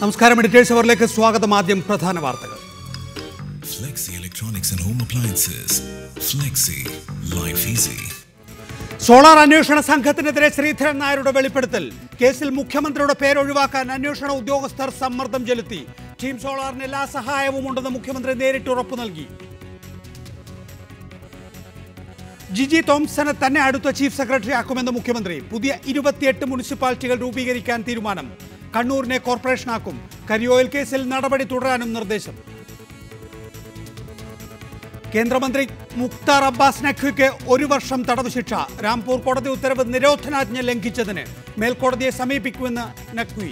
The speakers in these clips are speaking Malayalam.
നമസ്കാരം, എഡിറ്റേഴ്സ് അവറിലേക്ക് സ്വാഗതം. ആദ്യം പ്രധാന വാർത്തകൾ. Flexi Electronics and Home Appliances. Flexi Life Easy. Solar അന്വേഷണ സംഘത്തിനെതിരെ ശ്രീധരൻ നായരുടെ വെളിപ്പെടുത്തൽ. കേസിൽ മുഖ്യമന്ത്രിയുടെ പേര് ഒഴിവാക്കാൻ അന്വേഷണ ഉദ്യോഗസ്ഥർ സമ്മർദ്ദം ചെലുത്തി. ടീം സോളാറിന് എല്ലാ സഹായവും ഉണ്ടെന്ന് മുഖ്യമന്ത്രി നേരിട്ട് ഉറപ്പു നൽകി. ജിജി തോംസനെ തന്നെ അടുത്ത ചീഫ് സെക്രട്ടറി ആക്കുമെന്ന് മുഖ്യമന്ത്രി. പുതിയ 28 മുനിസിപ്പാലിറ്റികൾ രൂപീകരിക്കാൻ തീരുമാനം. കണ്ണൂരിനെ കോർപ്പറേഷനാക്കും. കരിയോയിൽ കേസിൽ നടപടി തുടരാനും നിർദ്ദേശം. കേന്ദ്രമന്ത്രി മുക്താർ അബ്ബാസ് നഖ്വിക്ക് 1 വർഷം തടവ് ശിക്ഷ. രാംപൂർ കോടതി ഉത്തരവ് നിരോധനാജ്ഞ ലംഘിച്ചതിന് മേൽക്കോടതിയെ സമീപിക്കുമെന്ന് നഖ്വി.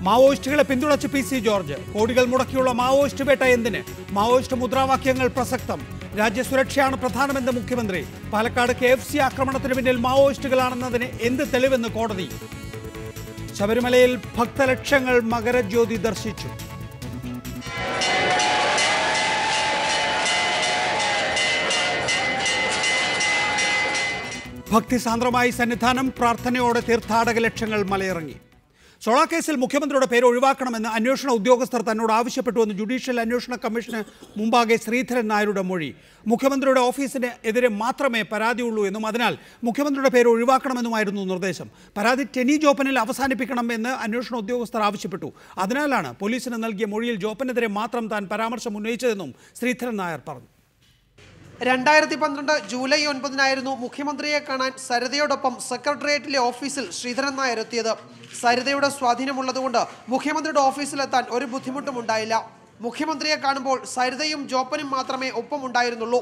മാവോയിസ്റ്റുകളെ പിന്തുണച്ച് PC ജോർജ്. കോടികൾ മുടക്കിയുള്ള മാവോയിസ്റ്റ് വേട്ട എന്തിന്? മാവോയിസ്റ്റ് മുദ്രാവാക്യങ്ങൾ പ്രസക്തം. രാജ്യസുരക്ഷയാണ് പ്രധാനമെന്ന് മുഖ്യമന്ത്രി. പാലക്കാട് KFC ആക്രമണത്തിന് പിന്നിൽ മാവോയിസ്റ്റുകളാണെന്നതിന് എന്ത് തെളിവെന്ന് കോടതി. ശബരിമലയിൽ ഭക്തലക്ഷങ്ങൾ മകരജ്യോതി ദർശിച്ചു. ഭക്തിസാന്ദ്രമായി സന്നിധാനം. പ്രാർത്ഥനയോടെ തീർത്ഥാടക ലക്ഷങ്ങൾ മലയിറങ്ങി. സോളാർ കേസിൽ മുഖ്യമന്ത്രിയുടെ പേര് ഒഴിവാക്കണമെന്ന് അന്വേഷണ ഉദ്യോഗസ്ഥർ തന്നോട് ആവശ്യപ്പെട്ടുവെന്ന് ജുഡീഷ്യൽ അന്വേഷണ കമ്മീഷന് മുമ്പാകെ ശ്രീധരൻ നായരുടെ മൊഴി. മുഖ്യമന്ത്രിയുടെ ഓഫീസിന് എതിരെ മാത്രമേ പരാതിയുള്ളൂ എന്നും അതിനാൽ മുഖ്യമന്ത്രിയുടെ പേര് ഒഴിവാക്കണമെന്നുമായിരുന്നു നിർദ്ദേശം. പരാതി ടെനി ജോപ്പനിൽ അവസാനിപ്പിക്കണം എന്ന് അന്വേഷണ ഉദ്യോഗസ്ഥർ ആവശ്യപ്പെട്ടു. അതിനാലാണ് പോലീസിന് നൽകിയ മൊഴിയിൽ ജോപ്പനെതിരെ മാത്രം താൻ പരാമർശം ഉന്നയിച്ചതെന്നും ശ്രീധരൻ നായർ പറഞ്ഞു. 2012 ജൂലൈ 9 മുഖ്യമന്ത്രിയെ കാണാൻ സരിതയോടൊപ്പം സെക്രട്ടേറിയറ്റിലെ ഓഫീസിൽ ശ്രീധരൻ നായർ എത്തിയത്. സരിതയുടെ സ്വാധീനമുള്ളതുകൊണ്ട് മുഖ്യമന്ത്രിയുടെ ഓഫീസിലെത്താൻ ഒരു ബുദ്ധിമുട്ടും ഉണ്ടായില്ല. മുഖ്യമന്ത്രിയെ കാണുമ്പോൾ സരിതയും ജോപ്പനും മാത്രമേ ഒപ്പമുണ്ടായിരുന്നുള്ളൂ.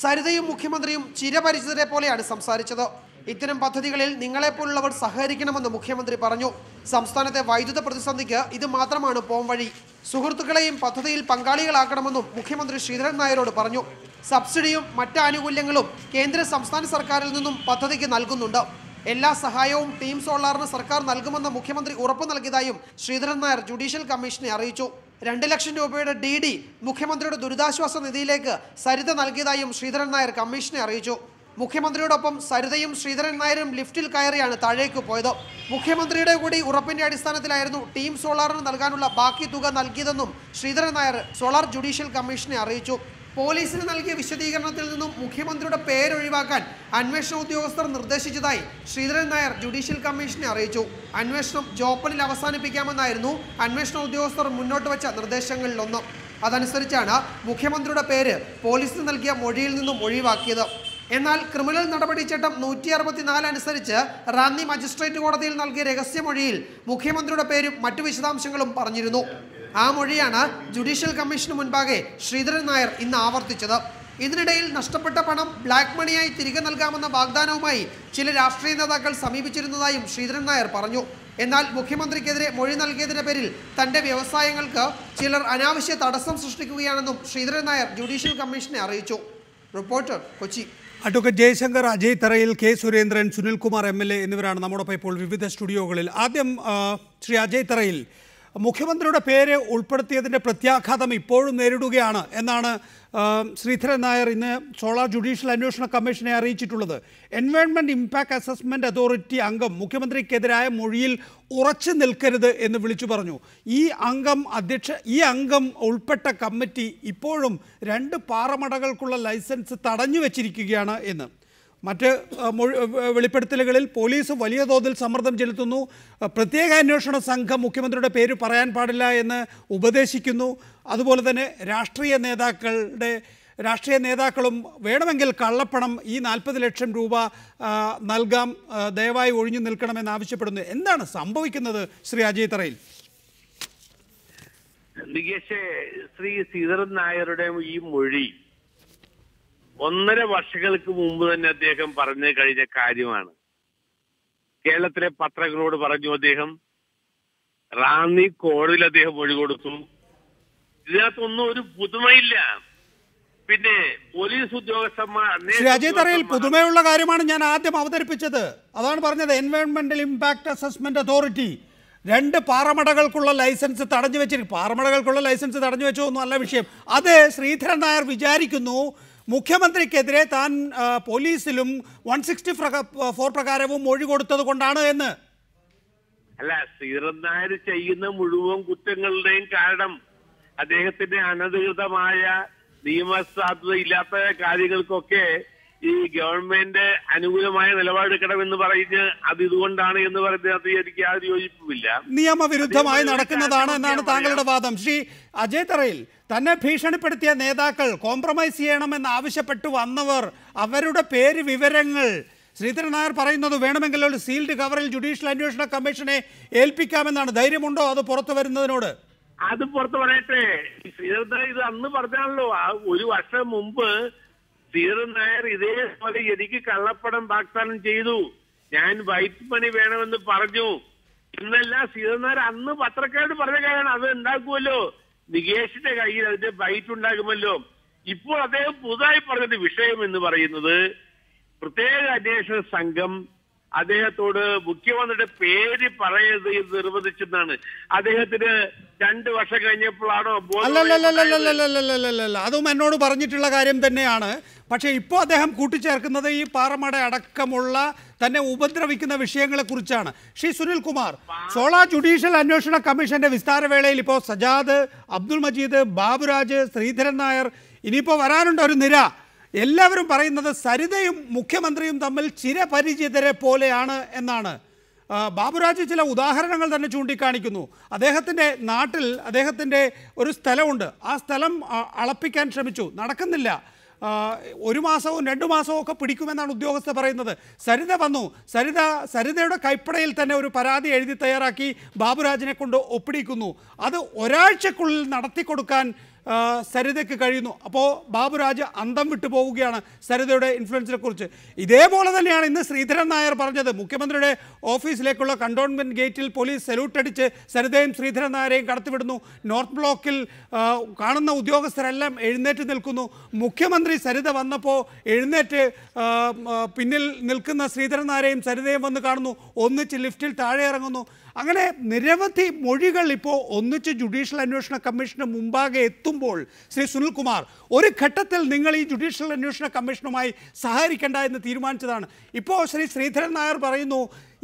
സരിതയും മുഖ്യമന്ത്രിയും ചിരപരിചിതരെ പോലെയാണ് സംസാരിച്ചത്. ഇത്തരം പദ്ധതികളിൽ നിങ്ങളെപ്പോലുള്ളവർ സഹകരിക്കണമെന്ന് മുഖ്യമന്ത്രി പറഞ്ഞു. സംസ്ഥാനത്തെ വൈദ്യുത പ്രതിസന്ധിക്ക് ഇത് മാത്രമാണ് പോംവഴി. സുഹൃത്തുക്കളെയും പദ്ധതിയിൽ പങ്കാളികളാക്കണമെന്നും മുഖ്യമന്ത്രി ശ്രീധരൻ നായരോട് പറഞ്ഞു. സബ്സിഡിയും മറ്റ് ആനുകൂല്യങ്ങളും കേന്ദ്ര സംസ്ഥാന സർക്കാരിൽ നിന്നും പദ്ധതിക്ക് നൽകുന്നുണ്ട്. എല്ലാ സഹായവും ടീം സോളാറിന് സർക്കാർ നൽകുമെന്ന് മുഖ്യമന്ത്രി ഉറപ്പു നൽകിയതായും ശ്രീധരൻ നായർ ജുഡീഷ്യൽ കമ്മീഷനെ അറിയിച്ചു. 2 ലക്ഷം രൂപയുടെ DD മുഖ്യമന്ത്രിയുടെ ദുരിതാശ്വാസ നിധിയിലേക്ക് സരിത നൽകിയതായും ശ്രീധരൻ നായർ കമ്മീഷനെ അറിയിച്ചു. മുഖ്യമന്ത്രിയോടൊപ്പം സരിതയും ശ്രീധരൻ നായരും ലിഫ്റ്റിൽ കയറിയാണ് താഴേക്ക് പോയത്. മുഖ്യമന്ത്രിയുടെ കൂടി ഉറപ്പിന്റെ അടിസ്ഥാനത്തിലായിരുന്നു ടീം സോളാറിന് നൽകാനുള്ള ബാക്കി തുക നൽകിയതെന്നും ശ്രീധരൻ നായർ സോളാർ ജുഡീഷ്യൽ കമ്മീഷനെ അറിയിച്ചു. പോലീസിന് നൽകിയ വിശദീകരണത്തിൽ നിന്നും മുഖ്യമന്ത്രിയുടെ പേരൊഴിവാക്കാൻ അന്വേഷണ ഉദ്യോഗസ്ഥർ നിർദ്ദേശിച്ചതായി ശ്രീധരൻ നായർ ജുഡീഷ്യൽ കമ്മീഷനെ അറിയിച്ചു. അന്വേഷണം ജോപ്പനിൽ അവസാനിപ്പിക്കാമെന്നായിരുന്നു അന്വേഷണ ഉദ്യോഗസ്ഥർ മുന്നോട്ട് വെച്ച നിർദ്ദേശങ്ങളിലൊന്ന്. അതനുസരിച്ചാണ് മുഖ്യമന്ത്രിയുടെ പേര് പോലീസിന് നൽകിയ മൊഴിയിൽ നിന്നും ഒഴിവാക്കിയത്. എന്നാൽ ക്രിമിനൽ നടപടിച്ചട്ടം 164 അനുസരിച്ച് റാന്നി മജിസ്ട്രേറ്റ് കോടതിയിൽ നൽകിയ രഹസ്യമൊഴിയിൽ മുഖ്യമന്ത്രിയുടെ പേരും മറ്റു വിശദാംശങ്ങളും പറഞ്ഞിരുന്നു. ആ മൊഴിയാണ് ജുഡീഷ്യൽ കമ്മീഷന് മുൻപാകെ ശ്രീധരൻ നായർ ഇന്ന് ആവർത്തിച്ചത്. ഇതിനിടയിൽ നഷ്ടപ്പെട്ട പണം ബ്ലാക്ക് മണിയായി തിരികെ നൽകാമെന്ന വാഗ്ദാനവുമായി ചില രാഷ്ട്രീയ നേതാക്കൾ സമീപിച്ചിരുന്നതായും ശ്രീധരൻ നായർ പറഞ്ഞു. എന്നാൽ മുഖ്യമന്ത്രിക്കെതിരെ മൊഴി നൽകിയതിന്റെ പേരിൽ തന്റെ വ്യവസായങ്ങൾക്ക് ചിലർ അനാവശ്യ തടസ്സം സൃഷ്ടിക്കുകയാണെന്നും ശ്രീധരൻ നായർ ജുഡീഷ്യൽ കമ്മീഷനെ അറിയിച്ചു. റിപ്പോർട്ടർ, കൊച്ചി. അഡ്വക്കേറ്റ് ജയശങ്കർ, അജയ് തറയിൽ, K സുരേന്ദ്രൻ, സുനിൽകുമാർ MLA എന്നിവരാണ് നമ്മോടൊപ്പം ഇപ്പോൾ വിവിധ സ്റ്റുഡിയോകളിൽ. ആദ്യം ശ്രീ അജയ് തറയിൽ, മുഖ്യമന്ത്രിയുടെ പേര് ഉൾപ്പെടുത്തിയതിൻ്റെ പ്രത്യാഘാതം ഇപ്പോഴും നേരിടുകയാണ് എന്നാണ് ശ്രീധരൻ നായർ ഇന്ന് സോളാർ ജുഡീഷ്യൽ അന്വേഷണ കമ്മീഷനെ അറിയിച്ചിട്ടുള്ളത്. എൻവയോൺമെൻറ്റ് ഇമ്പാക്ട് അസസ്മെൻറ്റ് അതോറിറ്റി അംഗം മുഖ്യമന്ത്രിക്കെതിരായ മൊഴിയിൽ ഉറച്ചു നിൽക്കരുത് എന്ന് വിളിച്ചു പറഞ്ഞു. ഈ അംഗം ഉൾപ്പെട്ട കമ്മിറ്റി ഇപ്പോഴും 2 പാറമടകൾക്കുള്ള ലൈസൻസ് തടഞ്ഞു വച്ചിരിക്കുകയാണ് എന്ന്. മറ്റ് വെളിപ്പെടുത്തലുകളിൽ പോലീസ് വലിയ തോതിൽ സമ്മർദ്ദം ചെലുത്തുന്നു. പ്രത്യേക അന്വേഷണ സംഘം മുഖ്യമന്ത്രിയുടെ പേര് പറയാൻ പാടില്ല എന്ന് ഉപദേശിക്കുന്നു. അതുപോലെ തന്നെ രാഷ്ട്രീയ നേതാക്കളും വേണമെങ്കിൽ കള്ളപ്പണം ഈ 40 ലക്ഷം രൂപ നൽകാം, ദയവായി ഒഴിഞ്ഞു നിൽക്കണമെന്ന് ആവശ്യപ്പെടുന്നു. എന്താണ് സംഭവിക്കുന്നത് ശ്രീ അജയ് തറയിൽ? ശ്രീ ശ്രീധരൻ നായരുടെ ഈ മൊഴി 1.5 വർഷങ്ങൾക്ക് മുമ്പ് തന്നെ അദ്ദേഹം പറഞ്ഞു കഴിഞ്ഞ കാര്യമാണ്. കേരളത്തിലെ പത്രങ്ങളോട് പറഞ്ഞു. അദ്ദേഹം റാന്നി കോടതിയിൽ അദ്ദേഹം മൊഴി കൊടുത്തു. ഇതിനകത്തൊന്നും ഒരു പുതുമയില്ല. പിന്നെ പോലീസ് ഉദ്യോഗസ്ഥന്മാർ ശ്രീ അജയ് തറയിൽ, പുതുമയുള്ള കാര്യമാണ് ഞാൻ ആദ്യം അവതരിപ്പിച്ചത്. അതാണ് പറഞ്ഞത്. എൻവയോൺമെന്റൽ ഇമ്പാക്ട് അസസ്മെന്റ് അതോറിറ്റി 2 പാറമടകൾക്കുള്ള ലൈസൻസ് തടഞ്ഞു വെച്ചിരിക്കും. പാറമടകൾക്കുള്ള ലൈസൻസ് തടഞ്ഞു വെച്ചോ ഒന്നും അല്ല വിഷയം. അത് ശ്രീധരൻ നായർ വിചാരിക്കുന്നു മുഖ്യമന്ത്രിക്കെതിരെ താൻ പോലീസിലും 164 പ്രകാരവും മൊഴി കൊടുത്തത് കൊണ്ടാണ് എന്ന്. അല്ല, ശ്രീധരൻ നായർ ചെയ്യുന്ന മുഴുവൻ കുറ്റങ്ങളുടെയും കാരണം അദ്ദേഹത്തിന്റെ അനധികൃതമായ നിയമസാധുത ഇല്ലാത്ത കാര്യങ്ങൾക്കൊക്കെ ഈ ഗവൺമെന്റ് അനുകൂലമായ നിലപാടെടുക്കണമെന്ന് പറഞ്ഞ് അത് ഇതുകൊണ്ടാണ് എന്ന് പറയുന്നത് എനിക്ക് യാതൊരു യോജിപ്പുമില്ല. നിയമവിരുദ്ധമായി നടക്കുന്നതാണ് എന്നാണ് താങ്കളുടെ വാദം. ശ്രീ അജയ് തറയിൽ, തന്നെ ഭീഷണിപ്പെടുത്തിയ നേതാക്കൾ കോംപ്രമൈസ് ചെയ്യണമെന്ന് ആവശ്യപ്പെട്ടു വന്നവർ, അവരുടെ പേര് വിവരങ്ങൾ ശ്രീധരൻ നായർ പറയുന്നത് വേണമെങ്കിൽ ഒരു സീൽഡ് കവറിൽ ജുഡീഷ്യൽ അന്വേഷണ കമ്മീഷനെ ഏൽപ്പിക്കാമെന്നാണ്. ധൈര്യമുണ്ടോ അത് പുറത്തു വരുന്നതിനോട്? അത് പുറത്തു പറയട്ടെ. ശ്രീധരൻ നായർ ഇത് അന്ന് പറഞ്ഞാണല്ലോ, ഒരു വർഷം മുമ്പ് ശ്രീധരൻ നായർ ഇതേപോലെ എനിക്ക് കള്ളപ്പണം വാഗ്ദാനം ചെയ്തു, ഞാൻ വൈറ്റ് മണി വേണമെന്ന് പറഞ്ഞു എന്നെല്ലാം ശ്രീധരൻ നായർ അന്ന് പത്രക്കാരോട് പറഞ്ഞ കാര്യമാണ്. അത് ഉണ്ടാക്കുമല്ലോ, നികേഷിന്റെ കയ്യിൽ അതിന്റെ ബൈറ്റ് ഉണ്ടാകുമല്ലോ. ഇപ്പോൾ അദ്ദേഹം പുതുതായി പറഞ്ഞ വിഷയം എന്ന് പറയുന്നത് പ്രത്യേക അന്വേഷണ സംഘം അദ്ദേഹത്തോട് മുഖ്യമന്ത്രിയുടെ പേര് പറയരുത് എന്ന് നിർബന്ധിച്ചെന്നാണ്. അദ്ദേഹത്തിന് 2 വർഷം കഴിഞ്ഞപ്പോഴാണോ? അല്ലല്ലല്ലല്ലല്ലല്ലല്ലല്ല, അതും എന്നോട് പറഞ്ഞിട്ടുള്ള കാര്യം തന്നെയാണ്. പക്ഷേ ഇപ്പോൾ അദ്ദേഹം കൂട്ടിച്ചേർക്കുന്നത് ഈ പാറമട അടക്കമുള്ള തന്നെ ഉപദ്രവിക്കുന്ന വിഷയങ്ങളെ കുറിച്ചാണ്. ശ്രീ സുനിൽകുമാർ, സോളാർ ജുഡീഷ്യൽ അന്വേഷണ കമ്മീഷന്റെ വിസ്താരവേളയിൽ ഇപ്പോൾ സജാദ്, അബ്ദുൾ മജീദ്, ബാബുരാജ്, ശ്രീധരൻ നായർ, ഇനിയിപ്പോൾ വരാനുണ്ട് ഒരു നിര. എല്ലാവരും പറയുന്നത് സരിതയും മുഖ്യമന്ത്രിയും തമ്മിൽ ചിരപരിചിതരെ പോലെയാണ് എന്നാണ്. ബാബുരാജ് ചില ഉദാഹരണങ്ങൾ തന്നെ ചൂണ്ടിക്കാണിക്കുന്നു. അദ്ദേഹത്തിൻ്റെ നാട്ടിൽ അദ്ദേഹത്തിൻ്റെ ഒരു സ്ഥലമുണ്ട്, ആ സ്ഥലം അളപ്പിക്കാൻ ശ്രമിച്ചു, നടക്കുന്നില്ല. 1 മാസവും 2 മാസവും ഒക്കെ പിടിക്കുമെന്നാണ് ഉദ്യോഗസ്ഥർ പറയുന്നത്. സരിത വന്നു, സരിതയുടെ കൈപ്പടയിൽ തന്നെ ഒരു പരാതി എഴുതി തയ്യാറാക്കി ബാബുരാജിനെ കൊണ്ട് ഒപ്പിടിക്കുന്നു. അത് ഒരാഴ്ചക്കുള്ളിൽ നടത്തിക്കൊടുക്കാൻ സരിതയ്ക്ക് കഴിയുന്നു. അപ്പോൾ ബാബുരാജ് അന്തം വിട്ടു പോവുകയാണ് സരിതയുടെ ഇൻഫ്ലുവൻസിനെ കുറിച്ച്. ഇതേപോലെ തന്നെയാണ് ഇന്ന് ശ്രീധരൻ നായർ പറഞ്ഞത്. മുഖ്യമന്ത്രിയുടെ ഓഫീസിലേക്കുള്ള കണ്ടോൺമെൻറ്റ് ഗേറ്റിൽ പോലീസ് സല്യൂട്ട് അടിച്ച് സരിതയും ശ്രീധരൻ നായരെയും കടത്തിവിടുന്നു. നോർത്ത് ബ്ലോക്കിൽ കാണുന്ന ഉദ്യോഗസ്ഥരെല്ലാം എഴുന്നേറ്റ് നിൽക്കുന്നു. മുഖ്യമന്ത്രി സരിത വന്നപ്പോൾ എഴുന്നേറ്റ് പിന്നിൽ നിൽക്കുന്ന ശ്രീധരൻ നായരെയും സരിതയും വന്ന് കാണുന്നു, ഒന്നിച്ച് ലിഫ്റ്റിൽ താഴെ ഇറങ്ങുന്നു. അങ്ങനെ നിരവധി മൊഴികൾ ഇപ്പോൾ ഒന്നിച്ച് ജുഡീഷ്യൽ അന്വേഷണ കമ്മീഷന് മുമ്പാകെ എത്തുമ്പോൾ ശ്രീ സുനിൽകുമാർ, ഒരു ഘട്ടത്തിൽ നിങ്ങൾ ഈ ജുഡീഷ്യൽ അന്വേഷണ കമ്മീഷനുമായി സഹകരിക്കേണ്ട എന്ന് തീരുമാനിച്ചതാണ്. ഇപ്പോൾ ശ്രീധരൻ നായർ പറയുന്നു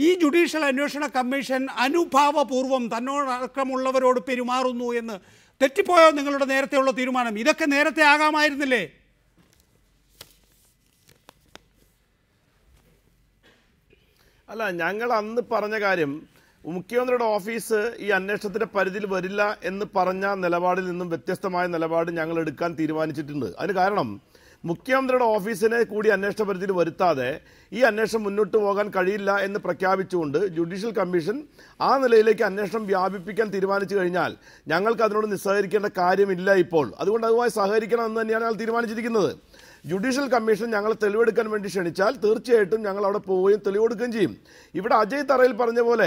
ഈ ജുഡീഷ്യൽ അന്വേഷണ കമ്മീഷൻ അനുഭാവപൂർവ്വം തന്നോടക്കമുള്ളവരോട് പെരുമാറുന്നു എന്ന്. തെറ്റിപ്പോയോ നിങ്ങളുടെ നേരത്തെയുള്ള തീരുമാനം? ഇതൊക്കെ നേരത്തെ ആകാമായിരുന്നില്ലേ? അല്ല, ഞങ്ങൾ അന്ന് പറഞ്ഞ കാര്യം, മുഖ്യമന്ത്രിയുടെ ഓഫീസ് ഈ അന്വേഷണത്തിന്റെ പരിധിയിൽ വരില്ല എന്ന് പറഞ്ഞ നിലപാടിൽ നിന്നും വ്യത്യസ്തമായ നിലപാട് ഞങ്ങൾ എടുക്കാൻ തീരുമാനിച്ചിട്ടുണ്ട്. അതിന് കാരണം മുഖ്യമന്ത്രിയുടെ ഓഫീസിനെ കൂടി അന്വേഷണ പരിധിയിൽ വരുത്താതെ ഈ അന്വേഷണം മുന്നോട്ട് പോകാൻ കഴിയില്ല എന്ന് പ്രഖ്യാപിച്ചുകൊണ്ട് ജുഡീഷ്യൽ കമ്മീഷൻ ആ നിലയിലേക്ക് അന്വേഷണം വ്യാപിപ്പിക്കാൻ തീരുമാനിച്ചു കഴിഞ്ഞാൽ ഞങ്ങൾക്ക് അതിനോട് നിസ്സഹകരിക്കേണ്ട കാര്യമില്ല ഇപ്പോൾ. അതുകൊണ്ട് അതുമായി സഹകരിക്കണം എന്ന് തന്നെയാണ് ഞങ്ങൾ തീരുമാനിച്ചിരിക്കുന്നത്. ജുഡീഷ്യൽ കമ്മീഷൻ ഞങ്ങൾ തെളിവെടുക്കാൻ വേണ്ടി ക്ഷണിച്ചാൽ തീർച്ചയായിട്ടും ഞങ്ങൾ അവിടെ പോവുകയും തെളിവെടുക്കുകയും ചെയ്യും. ഇവിടെ അജയ് തറയിൽ പറഞ്ഞ പോലെ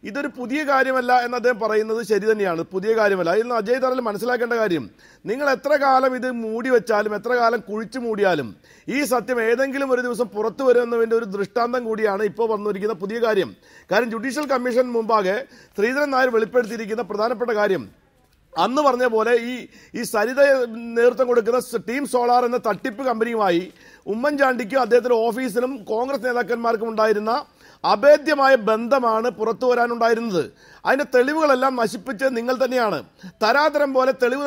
ഇതൊരു പുതിയ കാര്യമല്ല എന്ന് അദ്ദേഹം പറയുന്നത് ശരി തന്നെയാണ്, പുതിയ കാര്യമല്ല. അതിൽ നിന്ന് അജയ് തറയിൽ മനസ്സിലാക്കേണ്ട കാര്യം, നിങ്ങൾ എത്ര കാലം ഇത് മൂടി വെച്ചാലും എത്ര കാലം കുഴിച്ചു മൂടിയാലും ഈ സത്യം ഏതെങ്കിലും ഒരു ദിവസം പുറത്തു വരുമെന്നതിൻ്റെ ഒരു ദൃഷ്ടാന്തം കൂടിയാണ് ഇപ്പോൾ വന്നിരിക്കുന്ന പുതിയ കാര്യം. കാരണം ജുഡീഷ്യൽ കമ്മീഷൻ മുമ്പാകെ ശ്രീധരൻ നായർ വെളിപ്പെടുത്തിയിരിക്കുന്ന പ്രധാനപ്പെട്ട കാര്യം, അന്ന് പറഞ്ഞ പോലെ ഈ സരിത നേതൃത്വം കൊടുക്കുന്ന ടീം സോളാർ എന്ന തട്ടിപ്പ് കമ്പനിയുമായി ഉമ്മൻചാണ്ടിക്കും അദ്ദേഹത്തിന്റെ ഓഫീസിനും കോൺഗ്രസ് നേതാക്കന്മാർക്കും ഉണ്ടായിരുന്ന അഭേദ്യമായ ബന്ധമാണ് പുറത്തു വരാനുണ്ടായിരുന്നത്. അതിന്റെ തെളിവുകളെല്ലാം നശിപ്പിച്ച് നിങ്ങൾ തന്നെയാണ്. തരാതരം പോലെ തെളിവ്